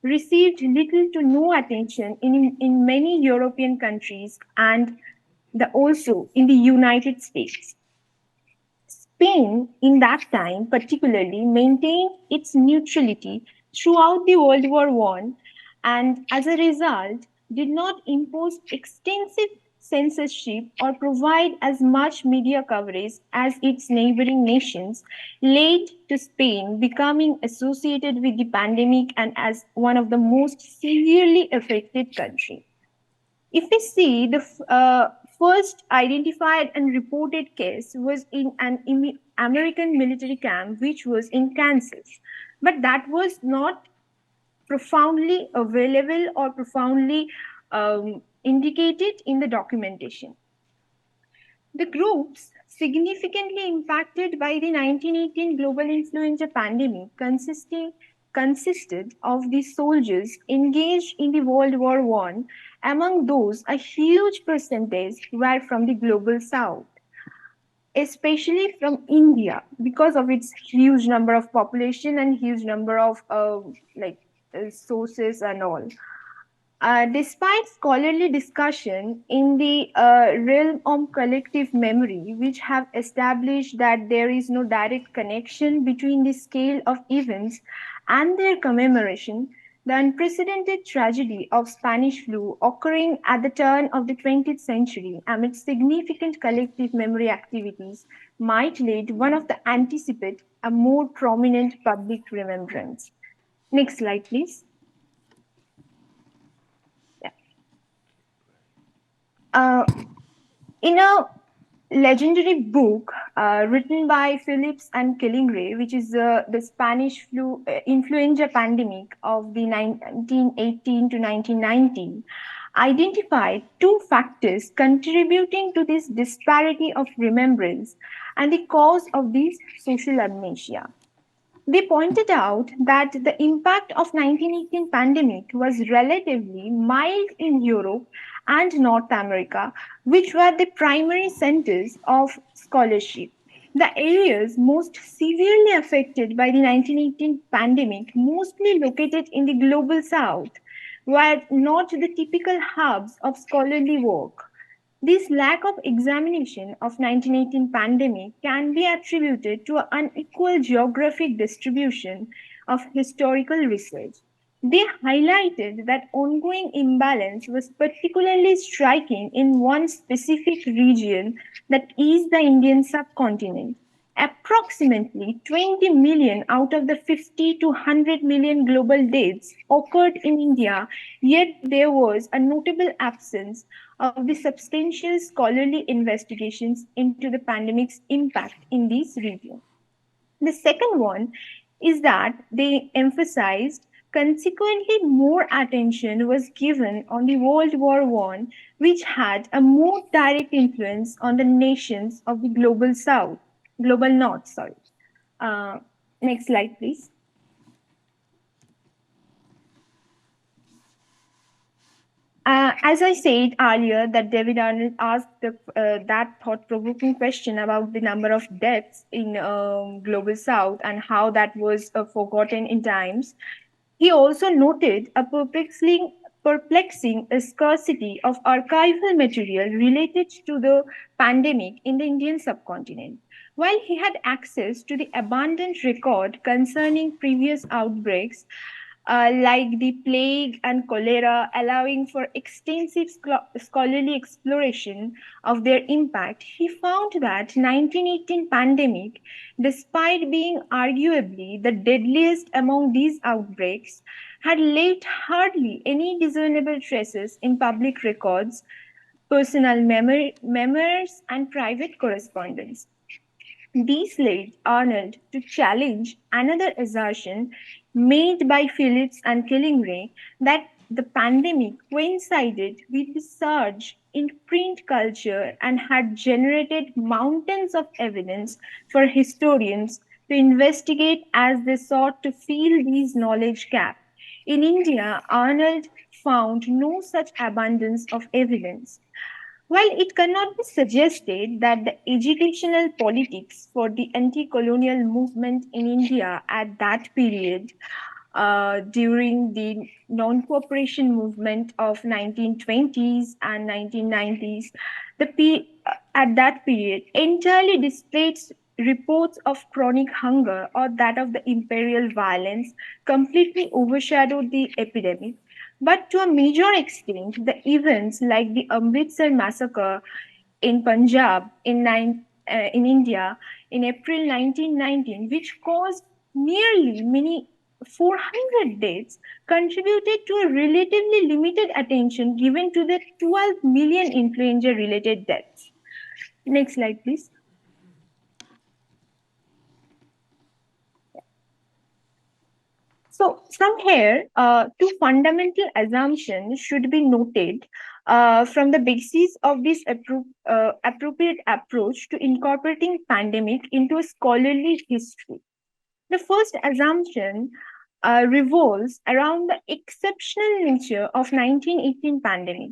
received little to no attention in many European countries and also in the United States. Spain, in that time particularly, maintained its neutrality throughout the World War I, and as a result, did not impose extensive censorship or provide as much media coverage as its neighboring nations, led to Spain becoming associated with the pandemic and as one of the most severely affected countries. If we see the first identified and reported case was in an American military camp, which was in Kansas, but that was not profoundly available or profoundly indicated in the documentation. The groups significantly impacted by the 1918 global influenza pandemic consisted of the soldiers engaged in the World War I. Among those, a huge percentage were from the global south, especially from India, because of its huge number of population and huge number of sources and all. Despite scholarly discussion in the realm of collective memory, which have established that there is no direct connection between the scale of events and their commemoration, the unprecedented tragedy of Spanish flu occurring at the turn of the 20th century amid significant collective memory activities might lead one of the anticipate a more prominent public remembrance. Next slide, please. In a legendary book written by Phillips and Killingray, which is the Spanish flu influenza pandemic of the 1918 to 1919, identified two factors contributing to this disparity of remembrance and the cause of this social amnesia. They pointed out that the impact of 1918 pandemic was relatively mild in Europe and North America, which were the primary centers of scholarship. The areas most severely affected by the 1918 pandemic, mostly located in the global south, were not the typical hubs of scholarly work. This lack of examination of 1918 pandemic can be attributed to an unequal geographic distribution of historical research. They highlighted that ongoing imbalance was particularly striking in one specific region, that is the Indian subcontinent. Approximately 20 million out of the 50 to 100 million global deaths occurred in India, yet there was a notable absence of the substantial scholarly investigations into the pandemic's impact in this region. The second one is that they emphasized consequently more attention was given on the World War I, which had a more direct influence on the nations of the global north, sorry. Uh, Next slide, please. As I said earlier, that David Arnold asked that thought-provoking question about the number of deaths in Global South and how that was forgotten in times. He also noted a perplexing scarcity of archival material related to the pandemic in the Indian subcontinent. While he had access to the abundant record concerning previous outbreaks, like the plague and cholera, allowing for extensive scholarly exploration of their impact, he found that 1918 pandemic, despite being arguably the deadliest among these outbreaks, had left hardly any discernible traces in public records, personal memoirs, and private correspondence. This led Arnold to challenge another assertion made by Phillips and Killingray, that the pandemic coincided with the surge in print culture and had generated mountains of evidence for historians to investigate as they sought to fill these knowledge gaps. In India, Arnold found no such abundance of evidence. While it cannot be suggested that the educational politics for the anti colonial movement in India at that period, during the non cooperation movement of 1920s and 1990s, at that period entirely displayed reports of chronic hunger or that of the imperial violence completely overshadowed the epidemic. But to a major extent, the events like the Amritsar massacre in Punjab in India in April 1919, which caused nearly many 400 deaths, contributed to a relatively limited attention given to the 12 million influenza related deaths. Next slide, please. So, from here, two fundamental assumptions should be noted from the basis of this appropriate approach to incorporating pandemic into a scholarly history. The first assumption revolves around the exceptional nature of 1918 pandemic.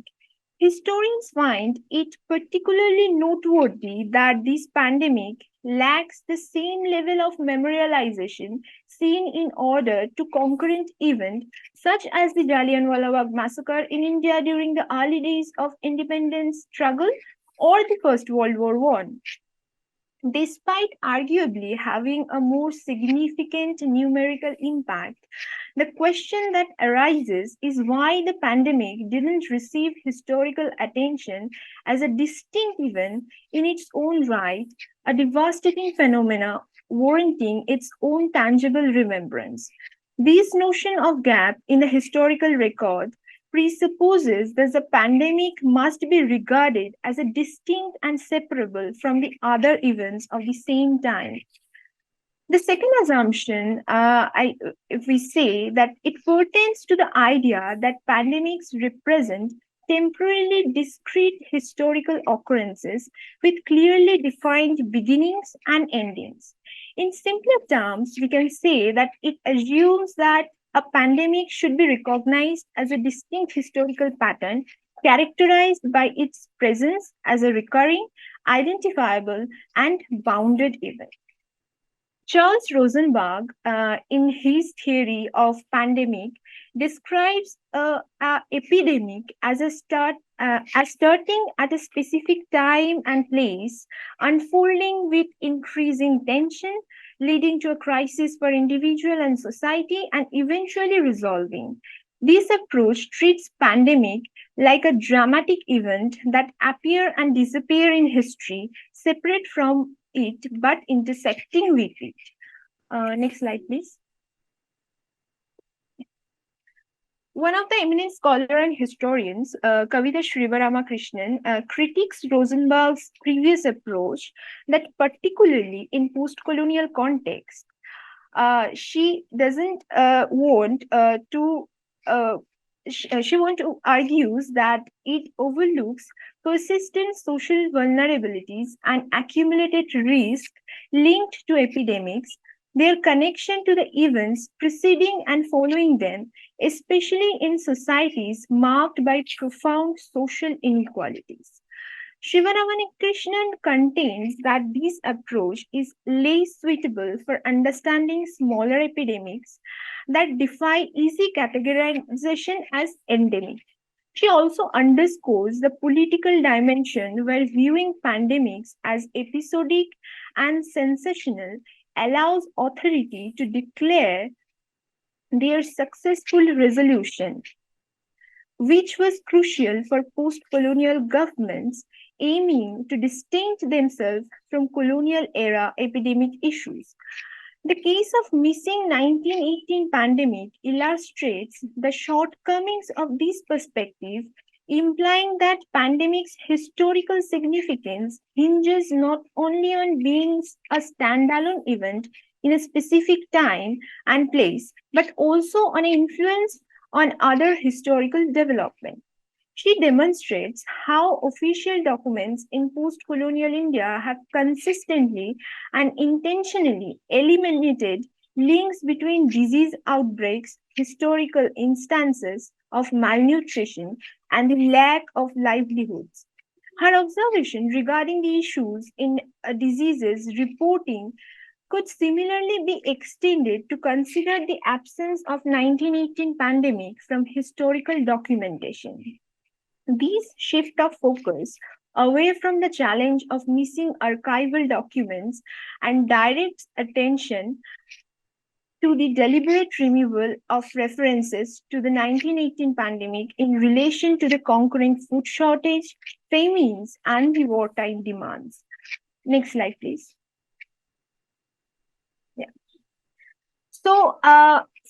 Historians find it particularly noteworthy that this pandemic lacks the same level of memorialization seen in order to concurrent events such as the Jallianwala Bagh massacre in India during the early days of independence struggle or the First World War One. Despite arguably having a more significant numerical impact, the question that arises is why the pandemic didn't receive historical attention as a distinct event in its own right, a devastating phenomena warranting its own tangible remembrance. This notion of gap in the historical record presupposes that the pandemic must be regarded as a distinct and separable from the other events of the same time. The second assumption, if we say that it pertains to the idea that pandemics represent temporarily discrete historical occurrences with clearly defined beginnings and endings. In simpler terms, we can say that it assumes that a pandemic should be recognized as a distinct historical pattern characterized by its presence as a recurring identifiable, and bounded event. Charles Rosenberg, in his theory of pandemic, describes a epidemic as as starting at a specific time and place, unfolding with increasing tension, leading to a crisis for individual and society, and eventually resolving. This approach treats pandemic like a dramatic event that appear and disappear in history, separate from it but intersecting with it. Next slide, please. One of the eminent scholars and historians, Kavita Srivaramakrishnan, critiques Rosenberg's previous approach that particularly in post-colonial context, she doesn't want to she want to argues that it overlooks persistent social vulnerabilities and accumulated risk linked to epidemics, their connection to the events preceding and following them, especially in societies marked by profound social inequalities. Shivaramakrishnan contends that this approach is less suitable for understanding smaller epidemics that defy easy categorization as endemic. She also underscores the political dimension where viewing pandemics as episodic and sensational allows authority to declare their successful resolution, which was crucial for post colonial governments aiming to distance themselves from colonial era epidemic issues. The case of missing 1918 pandemic illustrates the shortcomings of this perspective, implying that pandemic's historical significance hinges not only on being a standalone event in a specific time and place, but also on influence on other historical development. She demonstrates how official documents in post colonial India have consistently and intentionally eliminated links between disease outbreaks, historical instances of malnutrition, and the lack of livelihoods. Her observation regarding the issues in diseases reporting could similarly be extended to consider the absence of 1918 pandemic from historical documentation. This shift of focus away from the challenge of missing archival documents and directs attention to the deliberate removal of references to the 1918 pandemic in relation to the conquering food shortage, famines, and the wartime demands. Next slide, please. Yeah. So,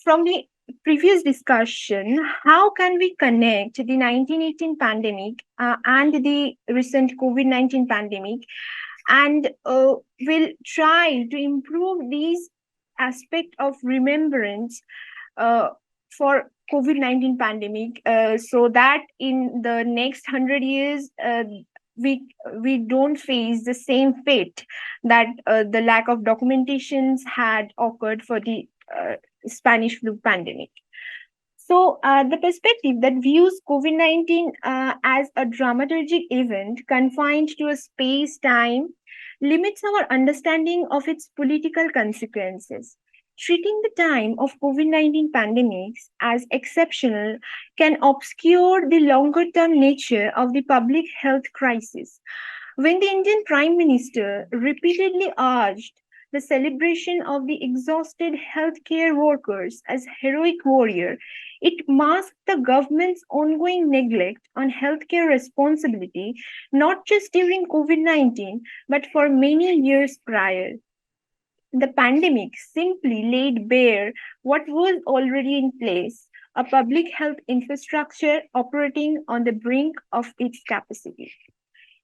from the previous discussion, how can we connect the 1918 pandemic and the recent COVID-19 pandemic, and we'll try to improve these aspect of remembrance for COVID-19 pandemic, so that in the next 100 years we don't face the same fate that the lack of documentations had occurred for the Spanish flu pandemic. So, the perspective that views COVID 19 as a dramaturgic event confined to a space time limits our understanding of its political consequences. Treating the time of COVID 19 pandemics as exceptional can obscure the longer term nature of the public health crisis. When the Indian Prime Minister repeatedly urged the celebration of the exhausted healthcare workers as heroic warrior, it masked the government's ongoing neglect on healthcare responsibility, not just during COVID-19, but for many years prior. The pandemic simply laid bare what was already in place, a public health infrastructure operating on the brink of its capacity.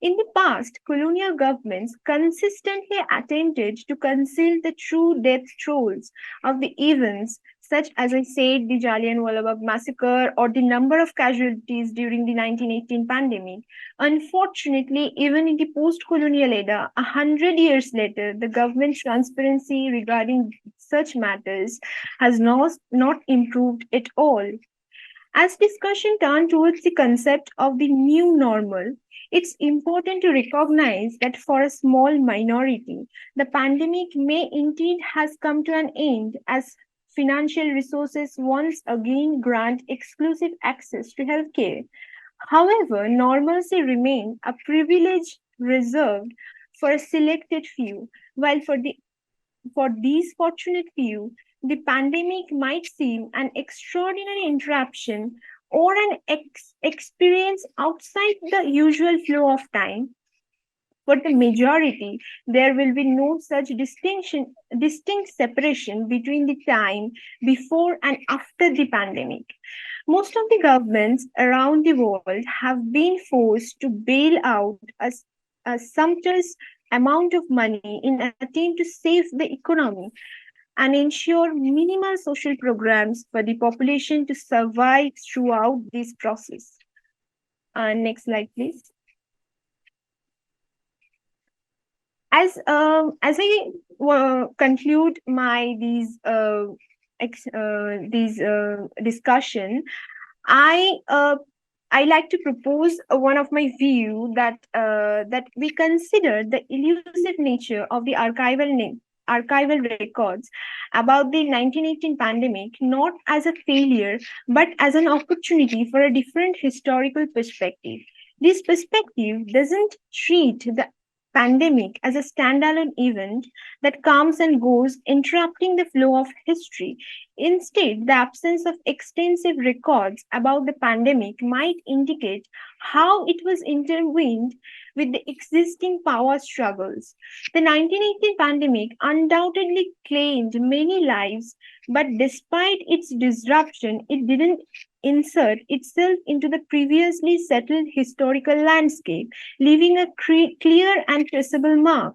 In the past, colonial governments consistently attempted to conceal the true death tolls of the events, such as I said, the Jallianwala Bagh massacre or the number of casualties during the 1918 pandemic. Unfortunately, even in the post-colonial era, 100 years later, the government transparency regarding such matters has not improved at all. As discussion turned towards the concept of the new normal, it's important to recognize that for a small minority, the pandemic may indeed has come to an end as financial resources once again grant exclusive access to healthcare. However, normalcy remains a privilege reserved for a selected few, while for these fortunate few, the pandemic might seem an extraordinary interruption or an experience outside the usual flow of time. For the majority, there will be no such distinct separation between the time before and after the pandemic. Most of the governments around the world have been forced to bail out a sumptuous amount of money in an attempt to save the economy and ensure minimal social programs for the population to survive throughout this process. Next slide, please. As I conclude my these discussion, I I like to propose one of my view that we consider the elusive nature of the archival records about the 1918 pandemic not as a failure but as an opportunity for a different historical perspective. This perspective doesn't treat the pandemic as a standalone event that comes and goes, interrupting the flow of history. Instead, the absence of extensive records about the pandemic might indicate how it was intertwined with the existing power struggles. The 1918 pandemic undoubtedly claimed many lives, but despite its disruption, it didn't insert itself into the previously settled historical landscape, leaving a clear and traceable mark.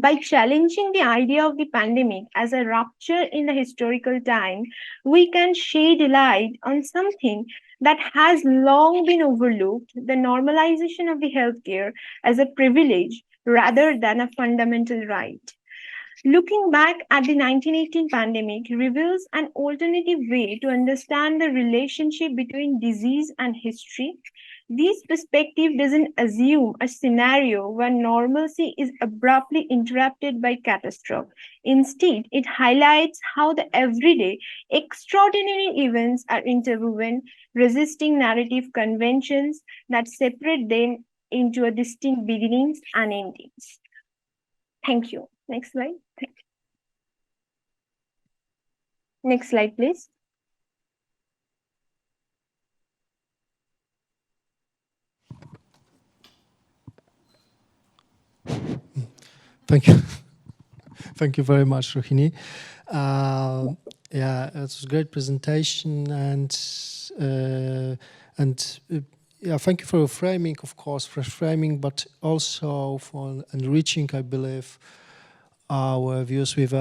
By challenging the idea of the pandemic as a rupture in the historical time, we can shed light on something that has long been overlooked, the normalization of the healthcare as a privilege rather than a fundamental right. Looking back at the 1918 pandemic reveals an alternative way to understand the relationship between disease and history. This perspective doesn't assume a scenario where normalcy is abruptly interrupted by catastrophe. Instead, it highlights how the everyday, extraordinary events are interwoven, resisting narrative conventions that separate them into a distinct beginnings and endings. Thank you. Next slide. Next slide, please. Thank you. Thank you very much, Rohini. Yeah, it was a great presentation, and yeah, thank you for your framing, of course, fresh framing, but also for enriching, I believe, our views with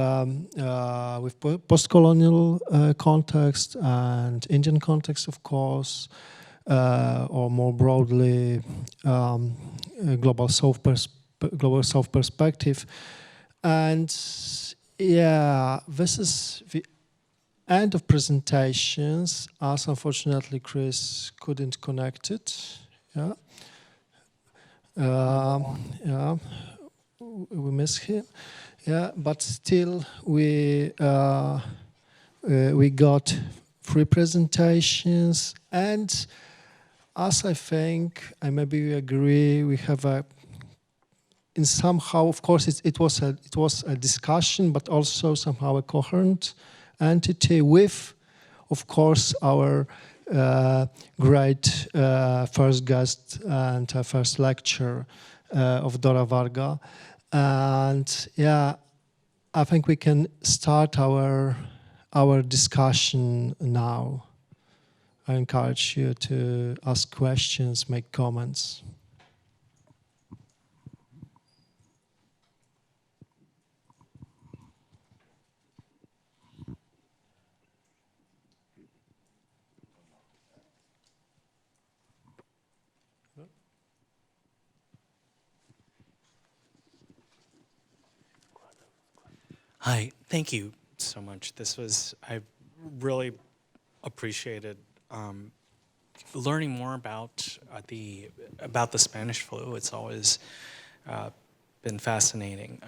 post-colonial context and Indian context, of course, or more broadly, global South perspective. And yeah, this is the end of presentations, as unfortunately Chris couldn't connect it. Yeah, yeah, we miss him. Yeah, but still we got 3 presentations, and as I think, and maybe we agree, we have a, in somehow, of course, it was a discussion, but also somehow a coherent entity with, of course, our great first guest and first lecture of Dora Varga. And yeah, I think we can start our discussion now. I encourage you to ask questions, make comments. Hi, thank you so much. I really appreciated learning more about the Spanish flu. It's always been fascinating.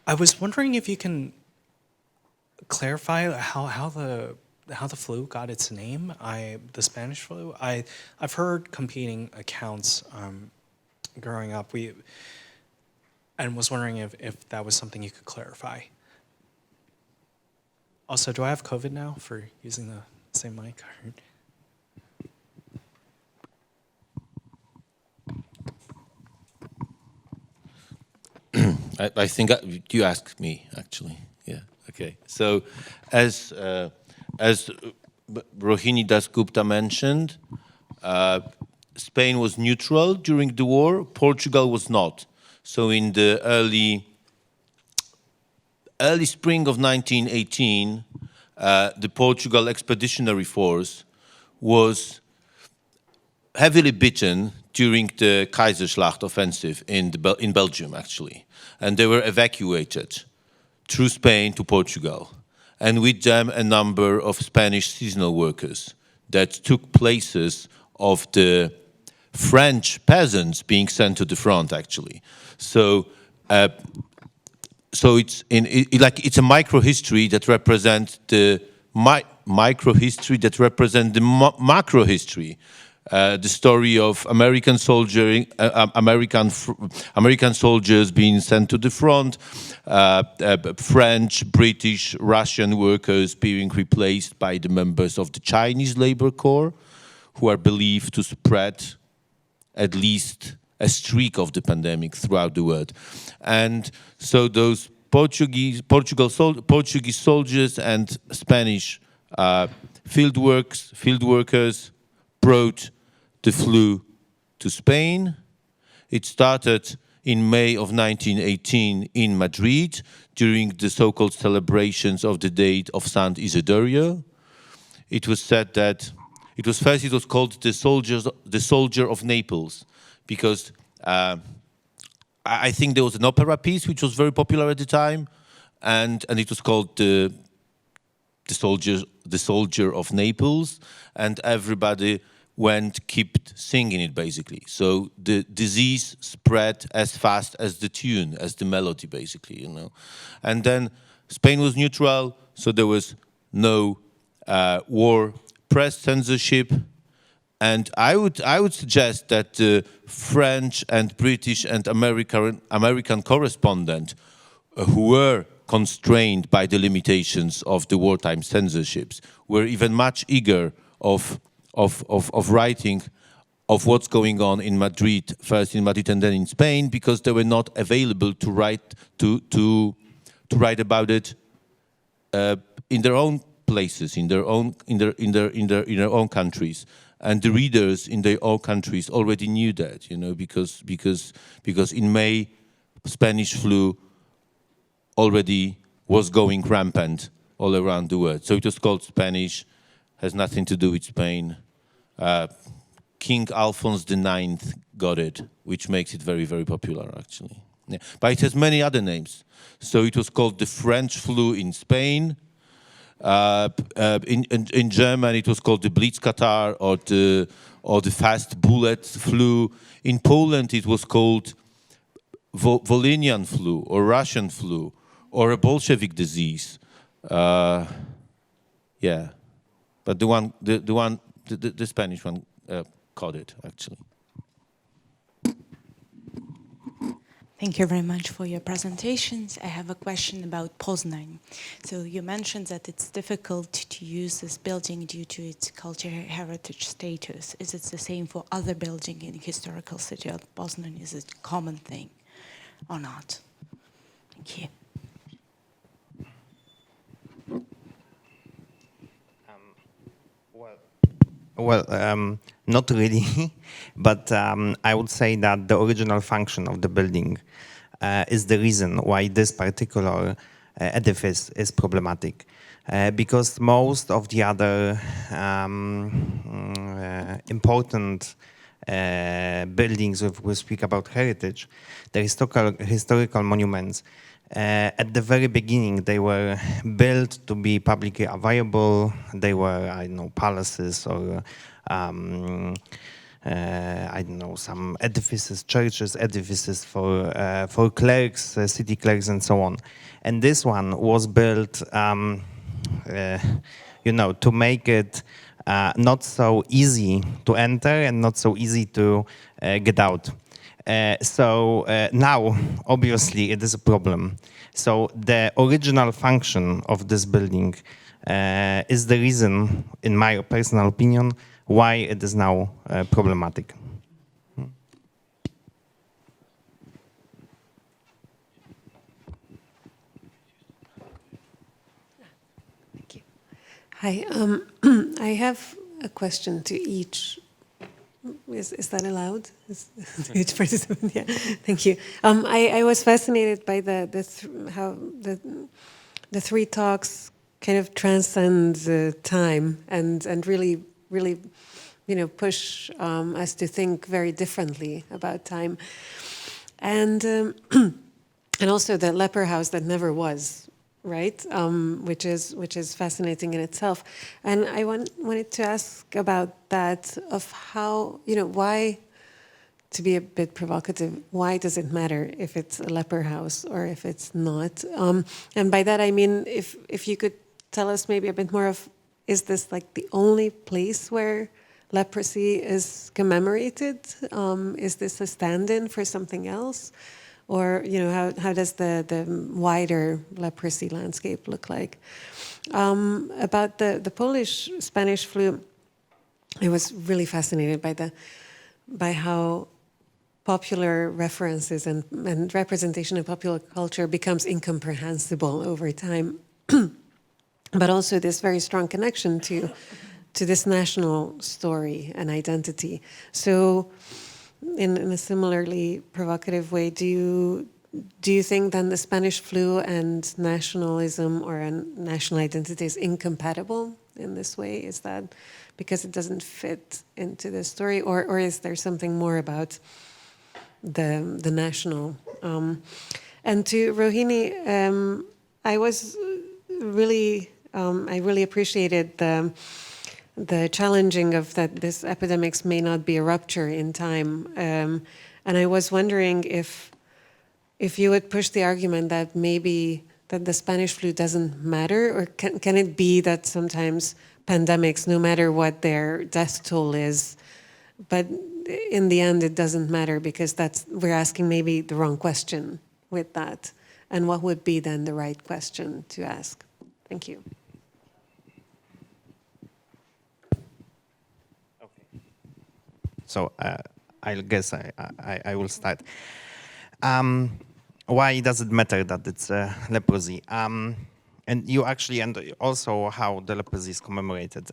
I was wondering if you can clarify how the flu got its name. The Spanish flu. I've heard competing accounts growing up. And was wondering if that was something you could clarify. Also, do I have COVID now for using the same mic? I think you asked me, actually. Yeah, okay. So as Rohini Dasgupta mentioned, Spain was neutral during the war, Portugal was not. So in the early spring of 1918, the Portugal Expeditionary Force was heavily beaten during the Kaiserslacht offensive in Belgium, actually. And they were evacuated through Spain to Portugal. And with them, a number of Spanish seasonal workers that took places of the French peasants being sent to the front, actually. So, it's a micro-history that represents the micro-history that represents the macro-history. The story of American soldiers being sent to the front, French, British, Russian workers being replaced by the members of the Chinese Labor Corps, who are believed to spread at least a streak of the pandemic throughout the world. And so those Portuguese soldiers and Spanish field workers brought the flu to Spain. It started in May of 1918 in Madrid during the so-called celebrations of the date of Sant Isidoro. It was said that it was called the soldier of Naples, because I think there was an opera piece which was very popular at the time, and it was called the soldier of Naples, and everybody kept singing it, basically. So the disease spread as fast as the tune, as the melody, basically, you know. And then Spain was neutral, so there was no war press censorship. And I would suggest that the French and British and American correspondent who were constrained by the limitations of the wartime censorships were even much eager of writing of what's going on in Madrid, first in Madrid and then in Spain, because they were not available to write about it in their own places, in their own countries. And the readers in their own countries already knew that, you know, because in May, Spanish flu already was going rampant all around the world. So it was called Spanish, has nothing to do with Spain. King Alphonse IX got it, which makes it very, very popular, actually. Yeah. But it has many other names. So it was called the French flu in Spain. In Germany, it was called the Blitzkatar or the fast bullet flu. In Poland, it was called Volhynian flu or Russian flu or a Bolshevik disease. Yeah, but the Spanish one caught it, actually. Thank you very much for your presentations. I have a question about Poznan. So you mentioned that it's difficult to use this building due to its cultural heritage status. Is it the same for other buildings in the historical city of Poznan? Is it a common thing or not? Thank you. Not really, but I would say that the original function of the building is the reason why this particular edifice is problematic. Because most of the other important buildings, if we speak about heritage, the historical monuments, At the very beginning, they were built to be publicly available. They were, I don't know, palaces or I don't know, some edifices, churches, edifices for clerks, city clerks, and so on. And this one was built, you know, to make it not so easy to enter and not so easy to get out. So now, obviously, it is a problem. So the original function of this building is the reason, in my personal opinion, why it is now problematic. Thank you. Hi, I have a question to each. Is that allowed? To each participant, yeah. Thank you. I was fascinated by how the three talks kind of transcend time and really, you know, push us to think very differently about time, and and also the leper house that never was, right? Which is fascinating in itself. And I wanted to ask about that, of how, you know, why, to be a bit provocative, why does it matter if it's a leper house or if it's not? And by that I mean, if you could tell us maybe a bit more of, is this like the only place where leprosy is commemorated? Is this a stand-in for something else? Or, you know, how does the wider leprosy landscape look like? About the Polish-Spanish flu, I was really fascinated by how popular references and representation in popular culture becomes incomprehensible over time. But also this very strong connection to this national story and identity. So, in a similarly provocative way, do you think then the Spanish flu and nationalism or a national identity is incompatible in this way? Is that because it doesn't fit into the story, or is there something more about the national? And to Rohini, I really appreciated the challenging of that this epidemics may not be a rupture in time. And I was wondering if you would push the argument that maybe that the Spanish flu doesn't matter, or can it be that sometimes pandemics, no matter what their death toll is, but in the end it doesn't matter because we're asking maybe the wrong question with that. And what would be then the right question to ask? Thank you. So I guess I will start. Why does it matter that it's leprosy? And you actually, and also how the leprosy is commemorated.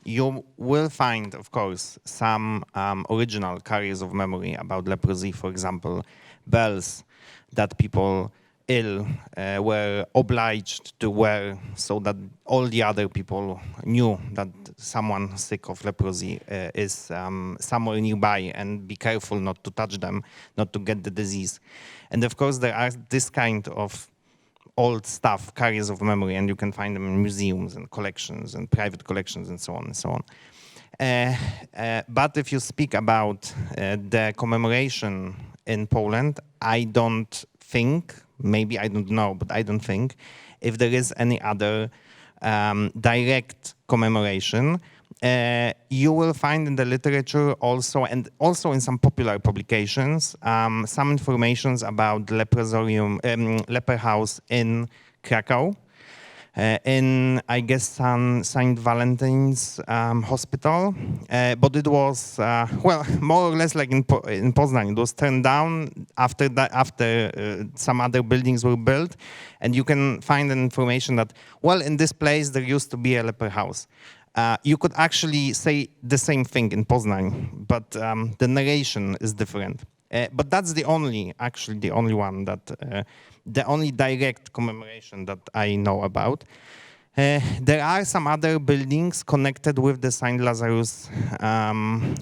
You will find, of course, some original carriers of memory about leprosy. For example, bells that people ill were obliged to wear so that all the other people knew that someone sick of leprosy is somewhere nearby, and be careful not to touch them, not to get the disease. And of course there are this kind of old stuff, carriers of memory, and you can find them in museums and collections and private collections and so on and so on. But if you speak about the commemoration in Poland, I don't think, maybe I don't know, but I don't think if there is any other direct commemoration. You will find in the literature also, and also in some popular publications, some informations about the leper house in Krakow, in, I guess, St. Valentine's hospital. But it was, well, more or less like in Poznań. It was turned down after some other buildings were built. And you can find information that, well, in this place there used to be a leper house. You could actually say the same thing in Poznań, but the narration is different. But that's the only one that, the only direct commemoration that I know about. There are some other buildings connected with the Saint Lazarus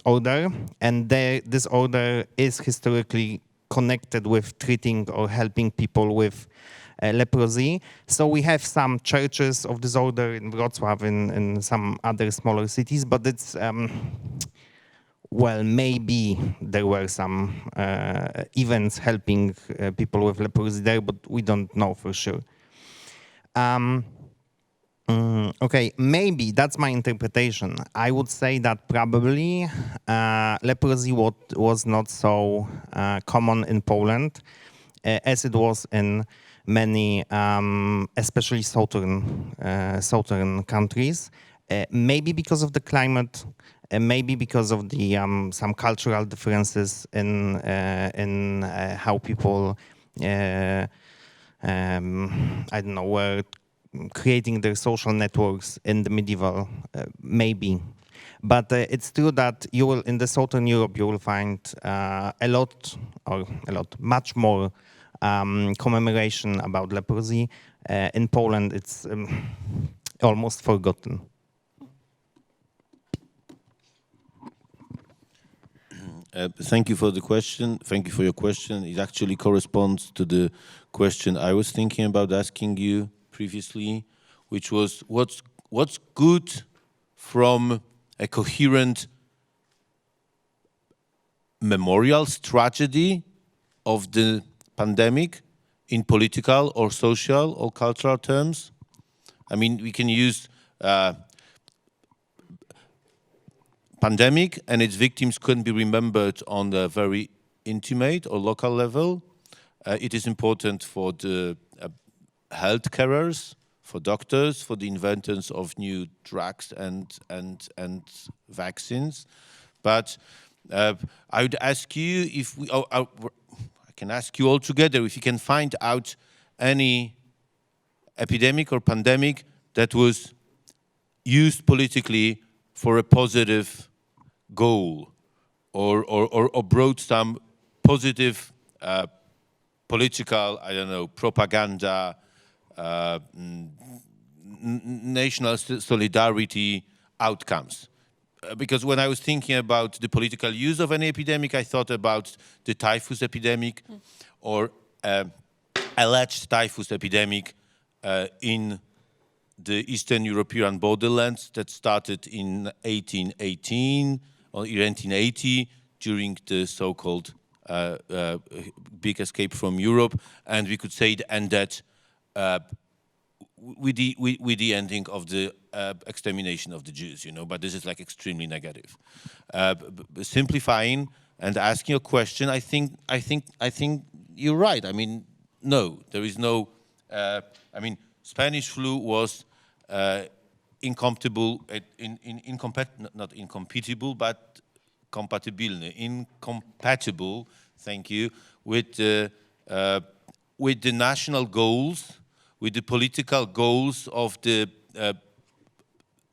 order, and this order is historically connected with treating or helping people with leprosy. So we have some churches of this order in Wrocław, in some other smaller cities, but it's, well, maybe there were some events helping people with leprosy there, but we don't know for sure. Okay, maybe that's my interpretation. I would say that probably leprosy was not so common in Poland as it was in many, especially southern countries. Maybe because of the climate, maybe because of the some cultural differences in how people, I don't know, were creating their social networks in the medieval, maybe. But it's true that you will, in the Southern Europe, you will find much more commemoration about leprosy. In Poland, it's almost forgotten. Thank you for the question. Thank you for your question. It actually corresponds to the question I was thinking about asking you previously, which was what's good from a coherent memorial strategy of the pandemic in political or social or cultural terms? I mean, we can use pandemic and its victims couldn't be remembered on a very intimate or local level. It is important for the health carers, for doctors, for the inventors of new drugs and vaccines. But I would ask you if I can ask you all together if you can find out any epidemic or pandemic that was used politically for a positive goal or brought some positive political, I don't know, propaganda, national solidarity outcomes. Because when I was thinking about the political use of an epidemic, I thought about the typhus epidemic or alleged typhus epidemic in the Eastern European borderlands that started in 1818 or 1880 during the so-called big escape from Europe, and we could say it ended with the ending of the extermination of the Jews, you know. But this is like extremely negative. Simplifying and asking a question, I think you're right. I mean, no, there is no. I mean, Spanish flu was incompatible, not incompatible, but incompatible. Thank you, with the national goals, with the political goals of the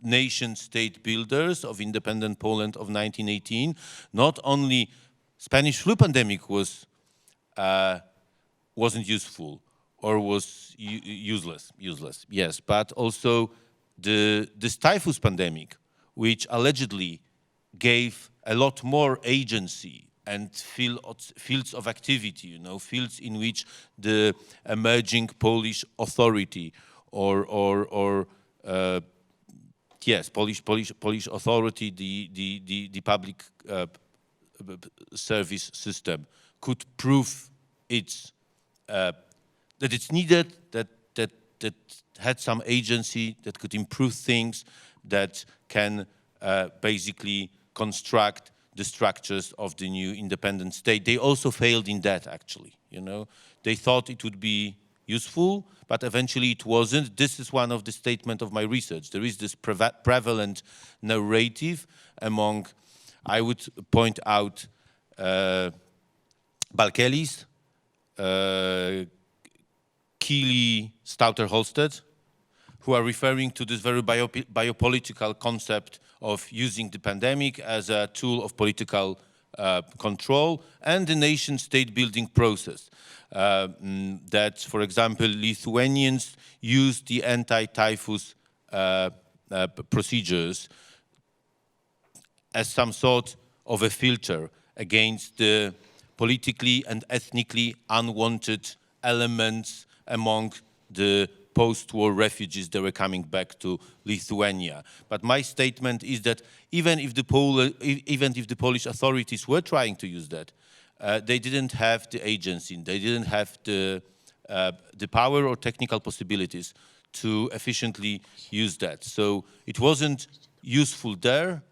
nation-state builders of independent Poland of 1918. Not only Spanish flu pandemic wasn't useful or was useless, yes, but also the typhus pandemic, which allegedly gave a lot more agency and fields of activity, you know, fields in which the emerging Polish authority Polish authority, the public service system could prove that it's needed, that had some agency, that could improve things, that can basically construct the structures of the new independent state. They also failed in that, actually, you know. They thought it would be useful, but eventually it wasn't. This is one of the statements of my research. There is this prevalent narrative among, I would point out, Balkelis, Keeley, Stouter-Holstead, who are referring to this very biopolitical concept of using the pandemic as a tool of political control and the nation-state building process. That, for example, Lithuanians used the anti-typhus procedures as some sort of a filter against the politically and ethnically unwanted elements among the post-war refugees that were coming back to Lithuania. But my statement is that even if the Polish authorities were trying to use that, they didn't have the agency, they didn't have the power or technical possibilities to efficiently use that. So it wasn't useful there,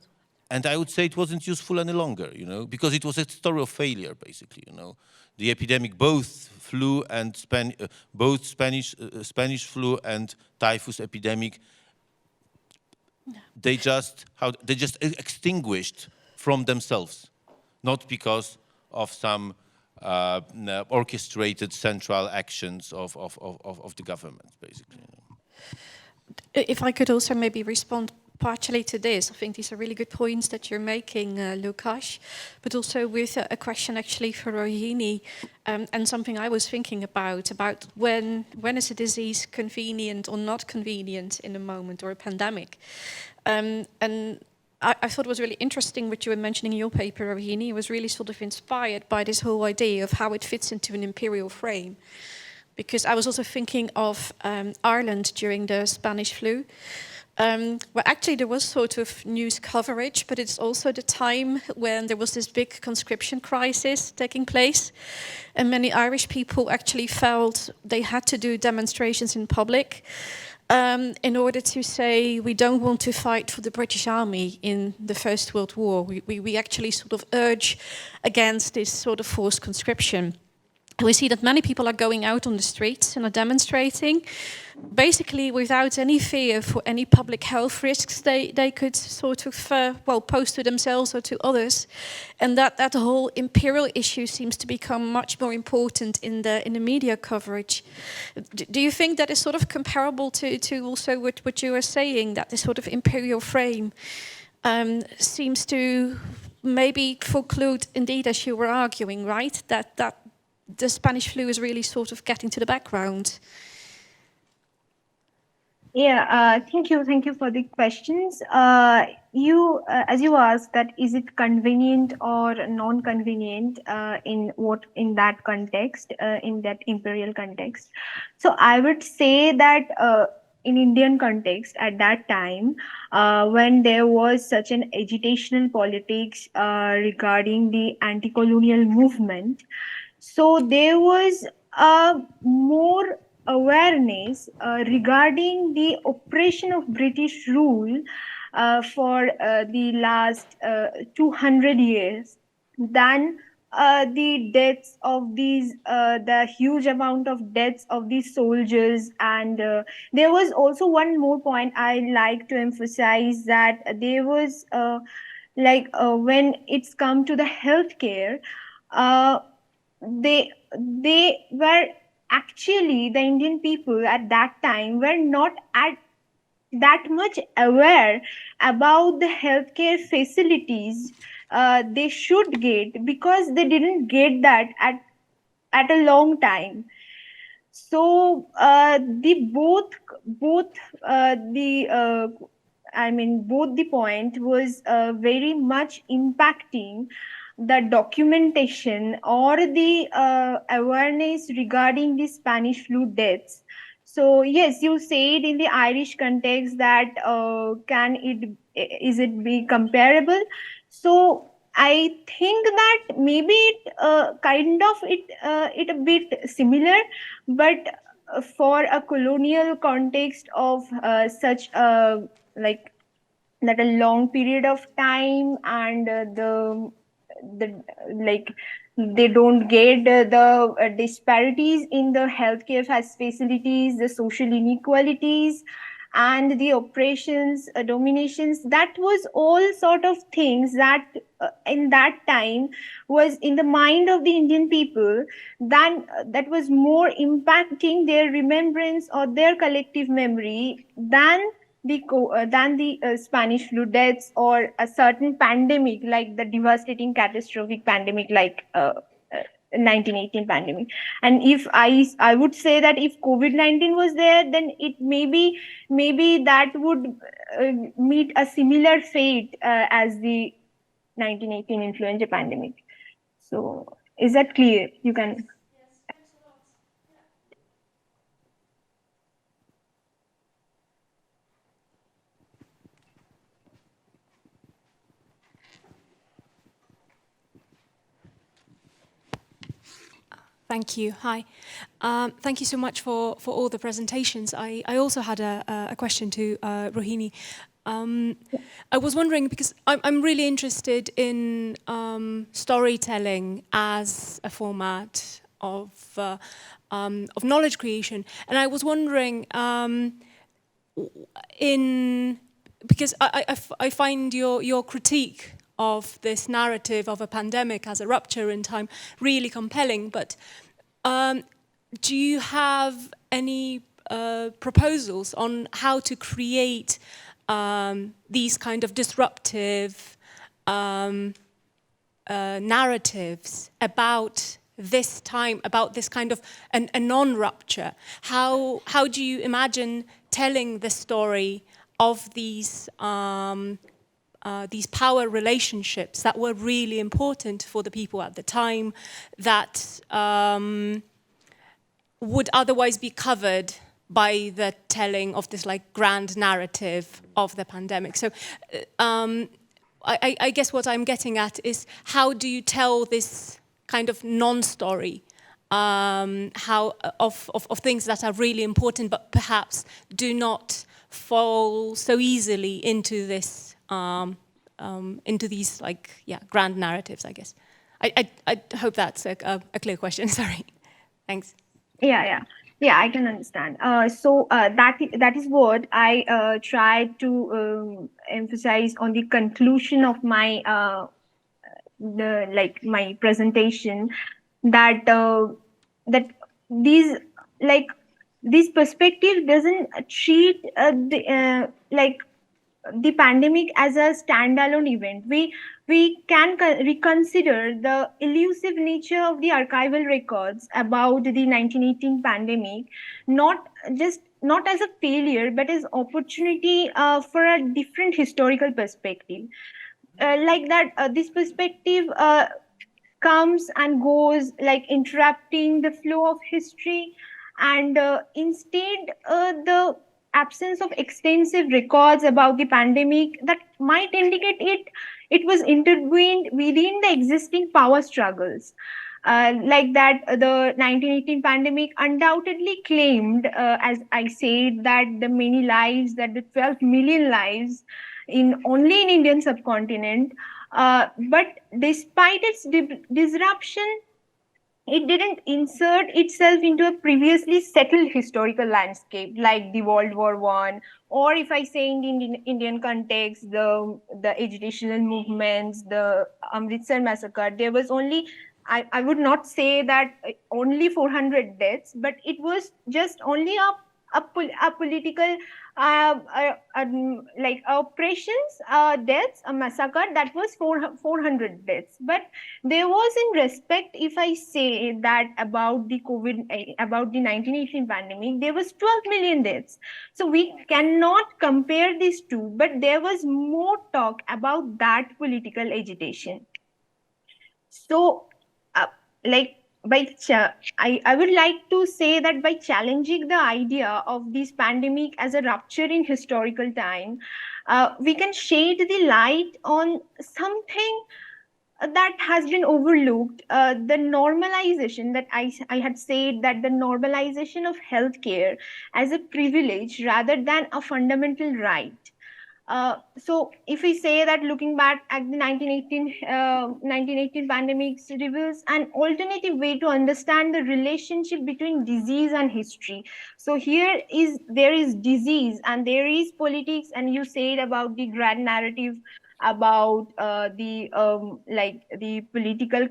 and I would say it wasn't useful any longer, because it was a story of failure, basically, The epidemic, both flu and Spanish flu and typhus epidemic, they just extinguished from themselves, not because of some orchestrated central actions of the government, basically. If I could also maybe respond partially to this, I think these are really good points that you're making, Lukasz, but also with a question actually for Rohini, and something I was thinking about when is a disease convenient or not convenient in a moment or a pandemic. And I thought it was really interesting what you were mentioning in your paper, Rohini. It was really sort of inspired by this whole idea of how it fits into an imperial frame. Because I was also thinking of Ireland during the Spanish flu, where actually there was sort of news coverage, but it's also the time when there was this big conscription crisis taking place. And many Irish people actually felt they had to do demonstrations in public in order to say, we don't want to fight for the British Army in the First World War. We actually sort of urge against this sort of forced conscription. We see that many people are going out on the streets and are demonstrating, basically without any fear for any public health risks they could sort of, pose to themselves or to others. And that whole imperial issue seems to become much more important in the media coverage. Do you think that is sort of comparable to also what you were saying, that this sort of imperial frame seems to maybe conclude, indeed, as you were arguing, right, that the Spanish flu is really sort of getting to the background? Yeah, thank you for the questions. You, as you asked, that is it convenient or non-convenient in that context, in that imperial context? So I would say that in Indian context at that time, when there was such an agitational politics regarding the anti-colonial movement, so there was more awareness regarding the oppression of British rule for the last 200 years than the deaths of the huge amount of deaths of these soldiers. And there was also one more point I like to emphasize, that there was when it's come to the healthcare, they were actually, the Indian people at that time were not that much aware about the healthcare facilities they should get, because they didn't get that at a long time. So both the point was very much impacting the documentation or the awareness regarding the Spanish flu deaths. So yes, you said in the Irish context that is it be comparable? So I think that maybe it a bit similar, but for a colonial context of such that a long period of time, and they don't get the disparities in the healthcare facilities, the social inequalities, and the oppressions, dominations. That was all sort of things that in that time was in the mind of the Indian people, that was more impacting their remembrance or their collective memory than the Spanish flu deaths, or a certain pandemic like the devastating catastrophic pandemic like 1918 pandemic. And if I would say that if COVID-19 was there, then it maybe that would meet a similar fate as the 1918 influenza pandemic. So Is that clear? You can. Thank you. Hi. Thank you so much for all the presentations. I also had a question to Rohini. I was wondering, because I'm really interested in storytelling as a format of knowledge creation. And I was wondering, because I find your critique of this narrative of a pandemic as a rupture in time really compelling, but do you have any proposals on how to create these kind of disruptive narratives about this time, about this kind of a non-rupture? How do you imagine telling the story of these power relationships that were really important for the people at the time, that would otherwise be covered by the telling of this like grand narrative of the pandemic? So I guess what I'm getting at is, how do you tell this kind of non-story of things that are really important, but perhaps do not fall so easily into this into these grand narratives, I guess. I hope that's a clear question. Sorry. Thanks. Yeah, I can understand. That is what I tried to emphasize on the conclusion of my my presentation, that that these like this perspective doesn't treat the pandemic as a standalone event. We can reconsider the elusive nature of the archival records about the 1918 pandemic, not as a failure, but as opportunity for a different historical perspective. This perspective comes and goes, like interrupting the flow of history, and instead the absence of extensive records about the pandemic that might indicate it was intervened within the existing power struggles. The 1918 pandemic undoubtedly claimed, as I said, that the many lives, that the 12 million lives in only in Indian subcontinent. But despite its disruption, it didn't insert itself into a previously settled historical landscape like the World War One, or if I say in the Indian context, the agitational movements, the Amritsar massacre. There was only, I would not say that only 400 deaths, but it was just only a political oppressions, deaths, a massacre that was 400 deaths. But there was in respect, if I say that about the about the 1918 pandemic, there was 12 million deaths. So we cannot compare these two, but there was more talk about that political agitation. So, I would like to say that by challenging the idea of this pandemic as a rupture in historical time, we can shed the light on something that has been overlooked, the normalization that I had said, that the normalization of healthcare as a privilege rather than a fundamental right. So if we say that looking back at the 1918 pandemics reveals an alternative way to understand the relationship between disease and history. So there is disease and there is politics, and you said about the grand narrative about the political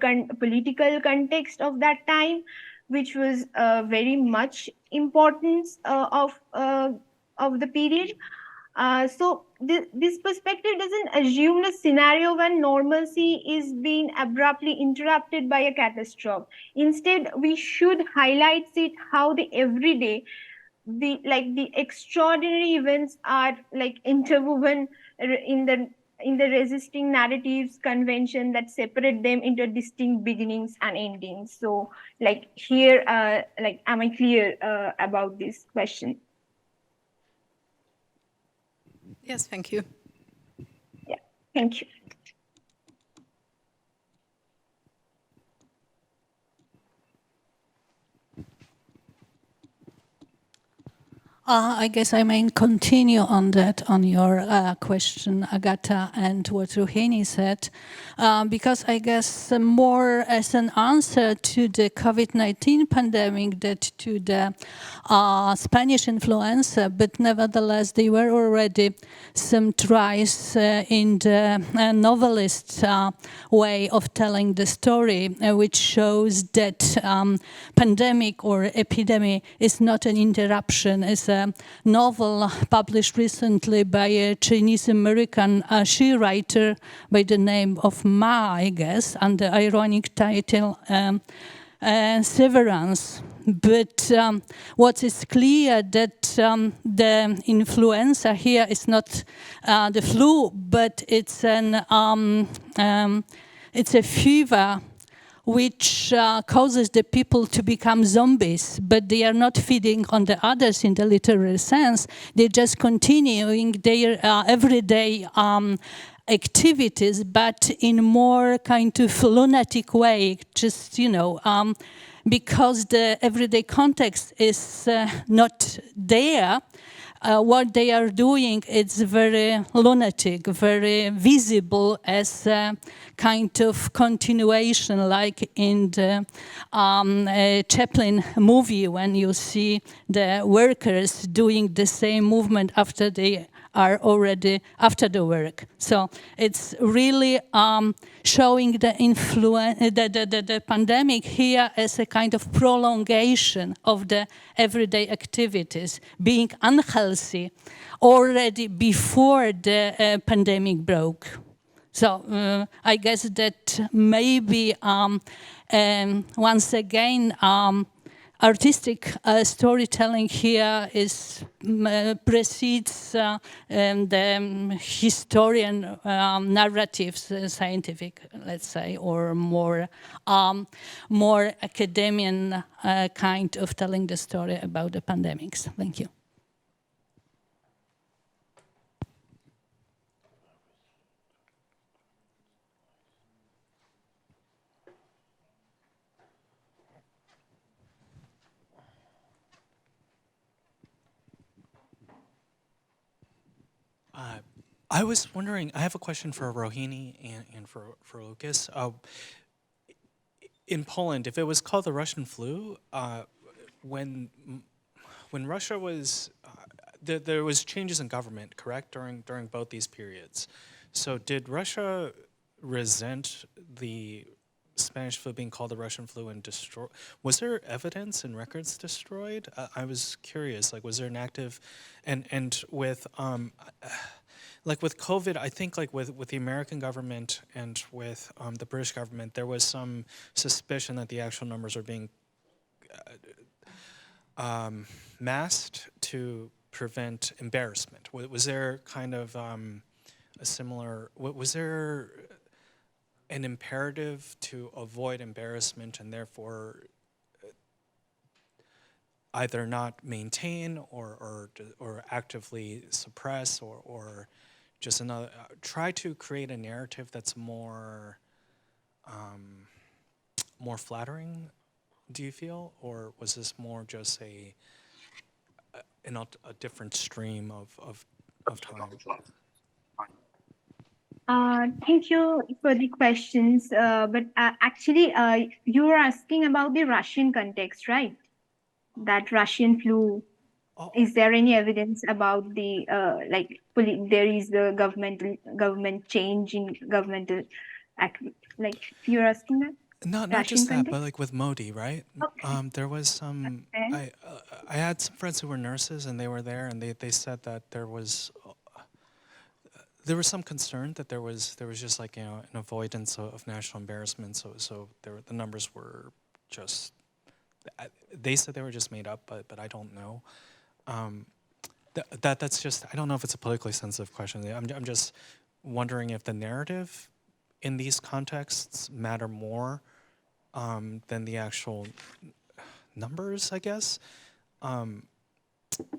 context of that time, which was very much importance of the period. This perspective doesn't assume a scenario when normalcy is being abruptly interrupted by a catastrophe. Instead, we should highlight it how the everyday, the extraordinary events are like interwoven in the in the resisting narratives convention that separate them into distinct beginnings and endings. So like here, like am I clear about this question? Yes, thank you. Yeah, thank you. I guess I may continue on that, on your question, Agata, and what Ruheni said, because I guess more as an answer to the COVID-19 pandemic than to the Spanish influenza, but nevertheless there were already some tries in the novelist way of telling the story, which shows that pandemic or epidemic is not an interruption. It's a novel published recently by a Chinese-American she writer by the name of Ma, I guess, and the ironic title Severance. But what is clear that the influenza here is not the flu, but it's it's a fever which causes the people to become zombies, but they are not feeding on the others in the literal sense. They're just continuing their everyday activities, but in more kind of lunatic way, just, you know, because the everyday context is not there. What they are doing is very lunatic, very visible as a kind of continuation, like in the Chaplin movie, when you see the workers doing the same movement after they are already after the work. So it's really showing the influence, the pandemic here as a kind of prolongation of the everyday activities, being unhealthy already before the pandemic broke. So I guess that maybe once again, artistic storytelling here is precedes the historian narratives, scientific, let's say, or more academic kind of telling the story about the pandemics. Thank you. I was wondering, I have a question for Rohini and for Lucas. In Poland, if it was called the Russian flu, when Russia was, there was changes in government, correct, during both these periods. So did Russia resent the Spanish flu being called the Russian flu and destroy? Was there evidence and records destroyed? I was curious. Like, was there an active, and with like with COVID, I think like with the American government and with the British government, there was some suspicion that the actual numbers are being masked to prevent embarrassment. Was there kind of a similar? Was there an imperative to avoid embarrassment and therefore either not maintain or actively suppress or just another try to create a narrative that's more more flattering? Do you feel, or was this more just a different stream of time? Thank you for the questions. But actually, you were asking about the Russian context, right? That Russian flu. Oh. Is there any evidence about the like there is the government change in governmental like you're asking that? Not Russian just that, context? but like with Modi, right? Okay. There was some. Okay. I had some friends who were nurses, and they were there, and they said that there was some concern that there was just like, you know, an avoidance of national embarrassment. So the numbers were just. They said they were just made up, but I don't know. That's just, I don't know if it's a politically sensitive question. I'm just wondering if the narrative in these contexts matter more than the actual numbers, I guess.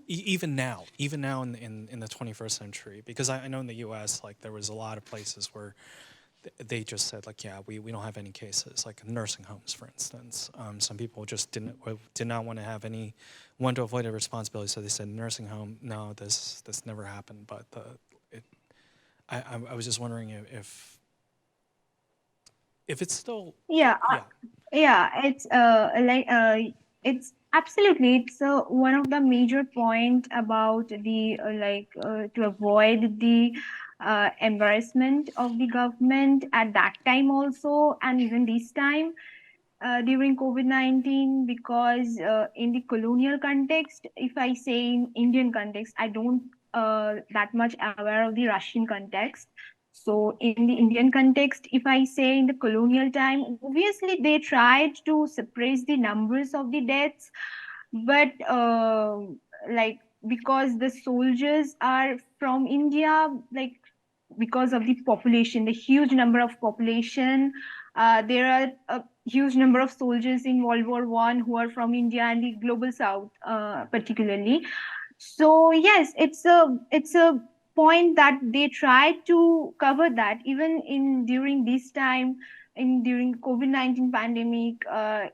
Even now in the 21st century, because I know in the U.S. like there was a lot of places where they just said like, yeah, we don't have any cases, like nursing homes, for instance. Some people just did not want to have want to avoid a responsibility, so they said nursing home. No, this never happened. But I was just wondering if it's still It's absolutely, it's one of the major point about the to avoid the embarrassment of the government at that time also, and even this time during COVID-19, because in the colonial context, if I say in Indian context, I don't that much aware of the Russian context. So in the Indian context, if I say in the colonial time, obviously they tried to suppress the numbers of the deaths, but like because the soldiers are from India, like because of the population, the huge number of population, there are a huge number of soldiers in World War I who are from India and the global South, particularly. So yes, it's a point that they try to cover that even in during this time in during COVID-19 pandemic.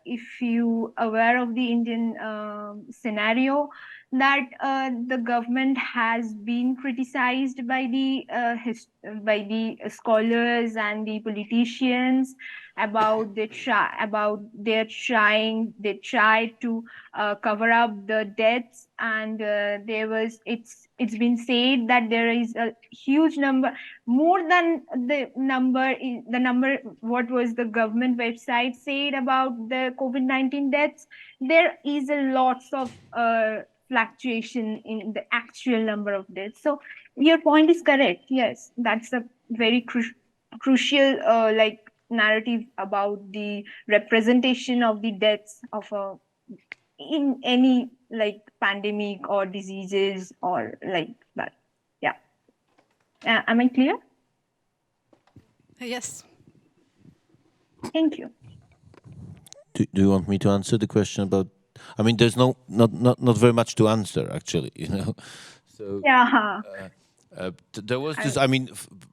If you aware of the Indian scenario, that the government has been criticized by the scholars and the politicians about their trying they tried to cover up the deaths, and it's been said that there is a huge number, more than the number what was the government website said about the COVID-19 deaths. There is a lots of fluctuation in the actual number of deaths. So your point is correct. Yes, that's a very crucial narrative about the representation of the deaths of in any like pandemic or diseases or like that. Yeah. Am I clear? Yes. Thank you. Do you want me to answer the question about? I mean, there's not very much to answer actually, you know. So Yeah. there was this. I mean,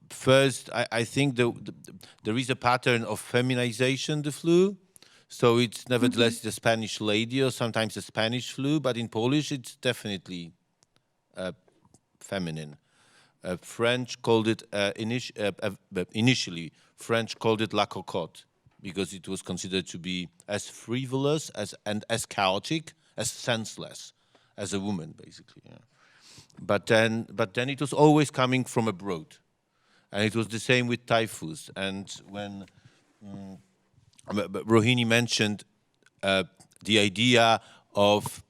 first, I think there is a pattern of feminization the flu. So it's nevertheless the Spanish lady or sometimes the Spanish flu, but in Polish it's definitely feminine. French called it initially. French called it la cocotte because it was considered to be as frivolous and as chaotic, as senseless as a woman, basically. Yeah. But then it was always coming from abroad, and it was the same with typhus. And when Rohini mentioned the idea of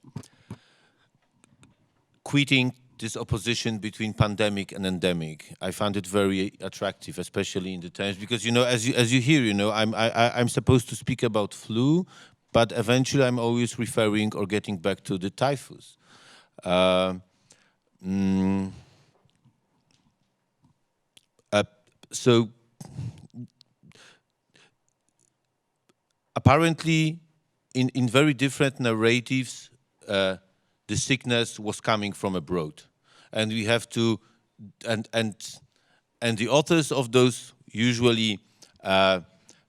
quitting this opposition between pandemic and endemic, I found it very attractive, especially in the terms, because, you know, as you hear, you know, I'm supposed to speak about flu, but eventually I'm always referring or getting back to the typhus. So apparently, in very different narratives, the sickness was coming from abroad, and we have to, and the authors of those usually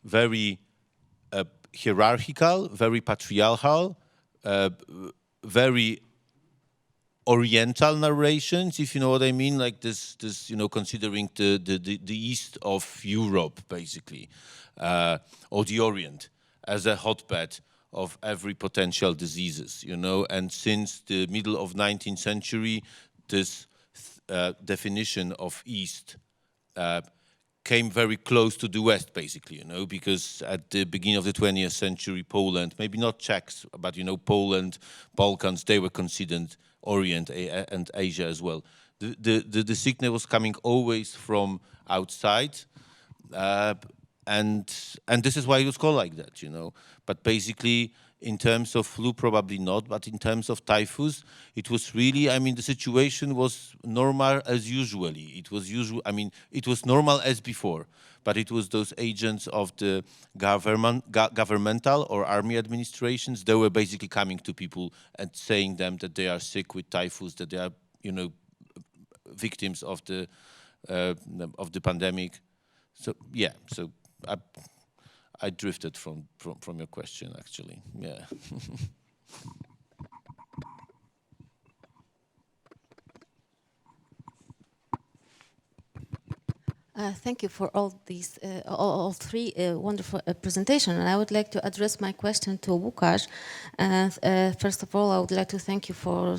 very hierarchical, very patriarchal, very Oriental narrations, if you know what I mean, like this, you know, considering the east of Europe, basically, or the Orient as a hotbed of every potential diseases, you know. And since the middle of 19th century, this definition of East came very close to the West, basically, you know, because at the beginning of the 20th century, Poland, maybe not Czechs, but, you know, Poland, Balkans, they were considered Orient and Asia as well. The sickness was coming always from outside, and this is why it was called like that, you know. But basically, In terms of flu, probably not, but in terms of typhus, it was really, I mean, the situation was normal as usually. It was usual, I mean, it was normal as before, but it was those agents of the governmental or army administrations, they were basically coming to people and saying them that they are sick with typhus, that they are, you know, victims of the pandemic. So yeah, so I drifted from your question, actually. Yeah. Thank you for all these, all three wonderful presentations. And I would like to address my question to Łukasz. First of all, I would like to thank you for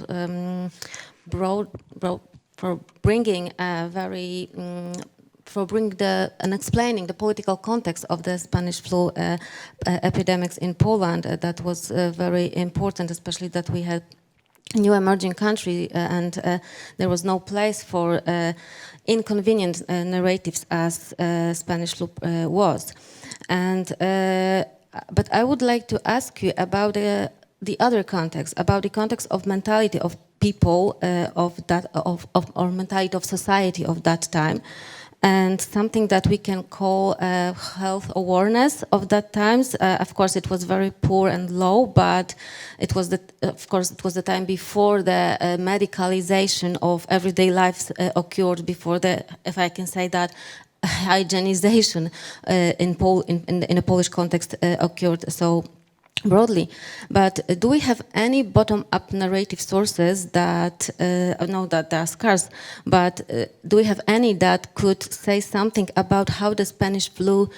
for bringing a very and explaining the political context of the Spanish flu epidemics in Poland. That was very important, especially that we had a new emerging country and there was no place for inconvenient narratives as Spanish flu was. And but I would like to ask you about the other context, about the context of mentality of people or mentality of society of that time, and something that we can call health awareness of that times. Of course, it was very poor and low, but it was the time before the medicalization of everyday life occurred, before the, if I can say that, hygienization in a Polish context occurred so broadly. But do we have any bottom-up narrative sources that, I know that they are scarce, but do we have any that could say something about how the Spanish flu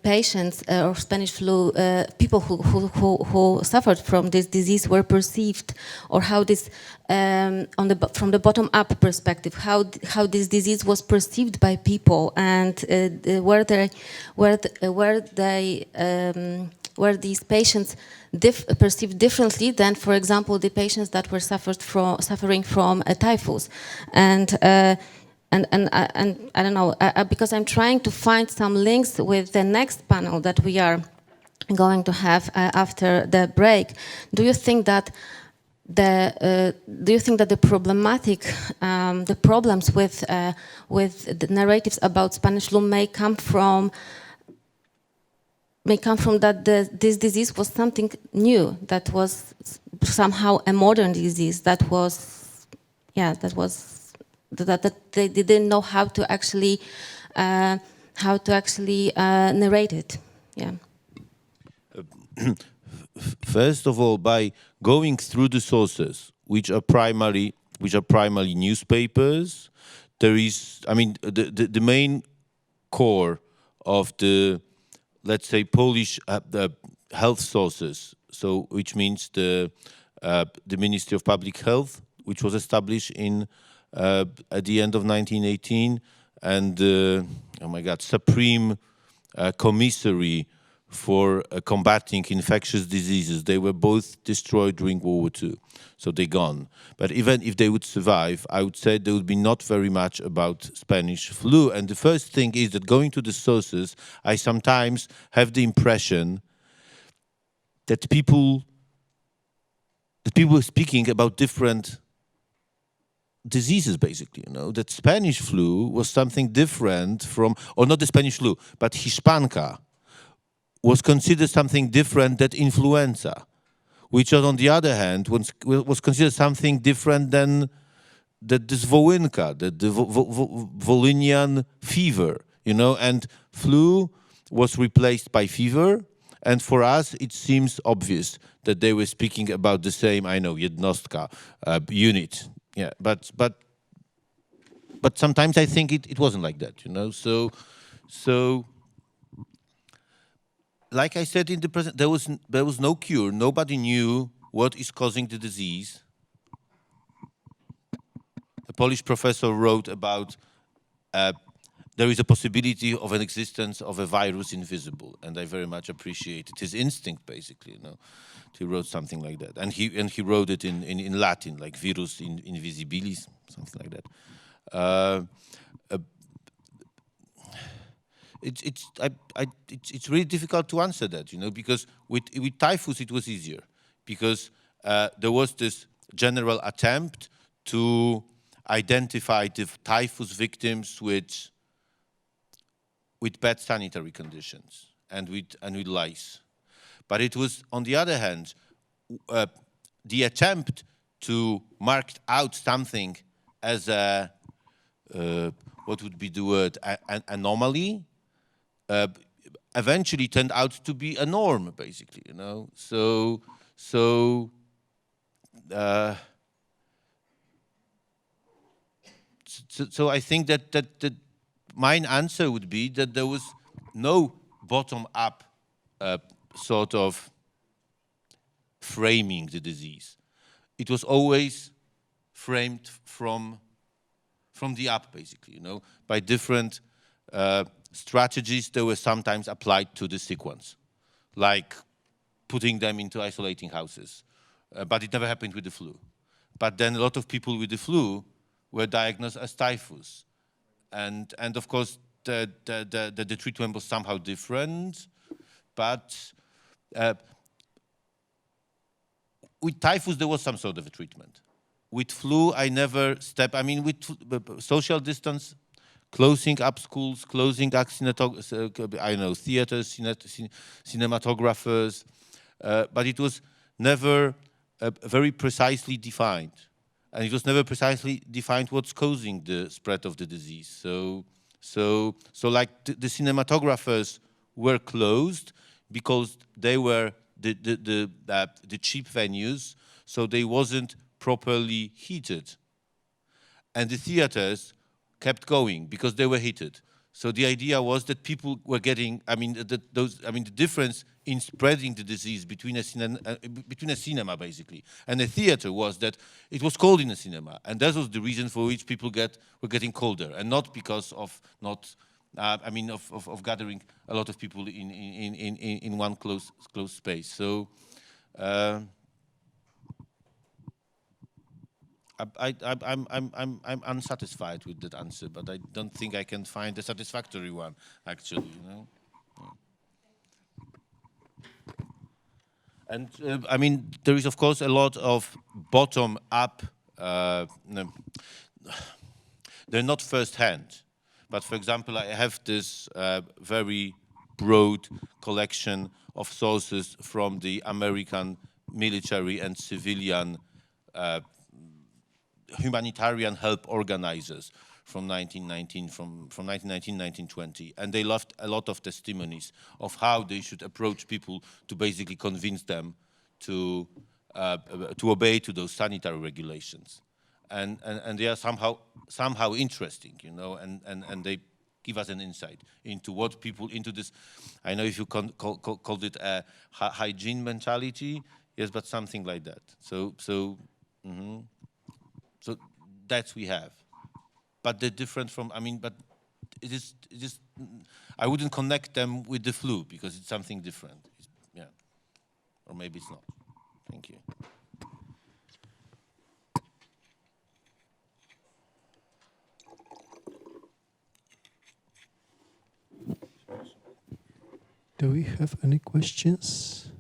patients or Spanish flu people who suffered from this disease were perceived, or how this, from the bottom-up perspective, how this disease was perceived by people, and were these patients perceived differently than, for example, the patients that were suffering from typhus, and I don't know, because I'm trying to find some links with the next panel that we are going to have after the break. Do you think that the problems with the narratives about Spanish flu may come from that this disease was something new, that was somehow a modern disease, that they didn't know how to actually narrate it? Yeah. First of all, by going through the sources, which are primarily newspapers, there is, I mean, the main core of the, let's say, Polish the health sources, so which means the Ministry of Public Health, which was established in at the end of 1918, and oh my God, Supreme Commissary for combating infectious diseases. They were both destroyed during World War II, so they're gone. But even if they would survive, I would say there would be not very much about Spanish flu. And the first thing is that going to the sources, I sometimes have the impression that people are speaking about different diseases, basically, you know, that Spanish flu was something different from, or not the Spanish flu, but Hiszpanka was considered something different than influenza, which on the other hand was considered something different than this Wołynka, the Volhynian fever, you know, and flu was replaced by fever. And for us, it seems obvious that they were speaking about the same, I know, jednostka unit. Yeah, but sometimes I think it wasn't like that, you know. So like I said in the present, there was no cure. Nobody knew what is causing the disease. A Polish professor wrote about there is a possibility of an existence of a virus invisible, and I very much appreciated his instinct, basically, you know. He wrote something like that, and he wrote it in Latin, like virus invisibilis, something like that. it's really difficult to answer that, you know, because with typhus it was easier, because there was this general attempt to identify the typhus victims with bad sanitary conditions and with lice. But it was, on the other hand, the attempt to mark out something as a what would be the word, an anomaly, eventually turned out to be a norm, basically, you know. So I think that my answer would be that there was no bottom-up sort of framing the disease. It was always framed from the up, basically, you know, by different strategies that were sometimes applied to the sick ones, like putting them into isolating houses. But it never happened with the flu. But then a lot of people with the flu were diagnosed as typhus. And of course, the treatment was somehow different. But with typhus, there was some sort of a treatment. With flu, I never stepped, I mean, with social distance, closing up schools, closing up, I know, theaters, cinematographers, but it was never very precisely defined. And it was never precisely defined what's causing the spread of the disease. So like the cinematographers were closed because they were the cheap venues, so they wasn't properly heated. And the theaters kept going because they were heated. So the idea was that people were getting, the difference in spreading the disease between a cinema, basically, and a theater was that it was cold in a cinema, and that was the reason for which people were getting colder, and not because of of gathering a lot of people in one closed space. So I'm unsatisfied with that answer, but I don't think I can find a satisfactory one, actually, you know. And I mean, there is of course a lot of bottom-up. They're not first-hand, but for example, I have this very broad collection of sources from the American military and civilian humanitarian help organizers from 1919, from 1920, and they left a lot of testimonies of how they should approach people to basically convince them to obey to those sanitary regulations, and they are somehow interesting, you know, and they give us an insight into what people into this. I know if you called it a hygiene mentality, yes, but something like that. So that's we have. But they're different from, but it is, I wouldn't connect them with the flu because it's something different. Yeah, or maybe it's not. Thank you. Do we have any questions?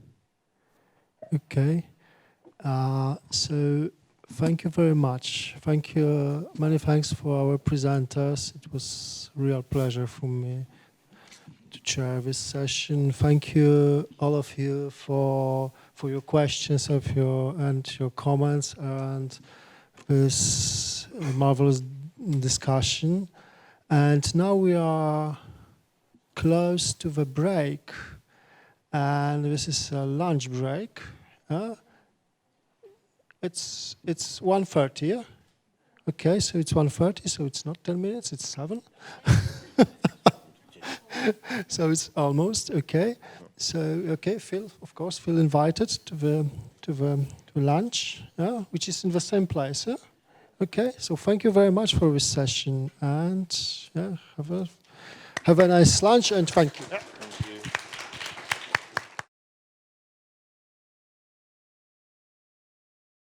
Okay, so thank you very much. Thank you. Many thanks for our presenters. It was a real pleasure for me to chair this session. Thank you, all of you, for your questions and your comments and this marvelous discussion. And now we are close to the break, and this is a lunch break. It's 1:30, yeah? Okay, so it's 1:30, so it's not 10 minutes, it's 7. So it's almost, okay. So, okay, feel invited to the lunch, yeah, which is in the same place, yeah? Okay, so thank you very much for this session, and yeah, have a nice lunch, and thank you.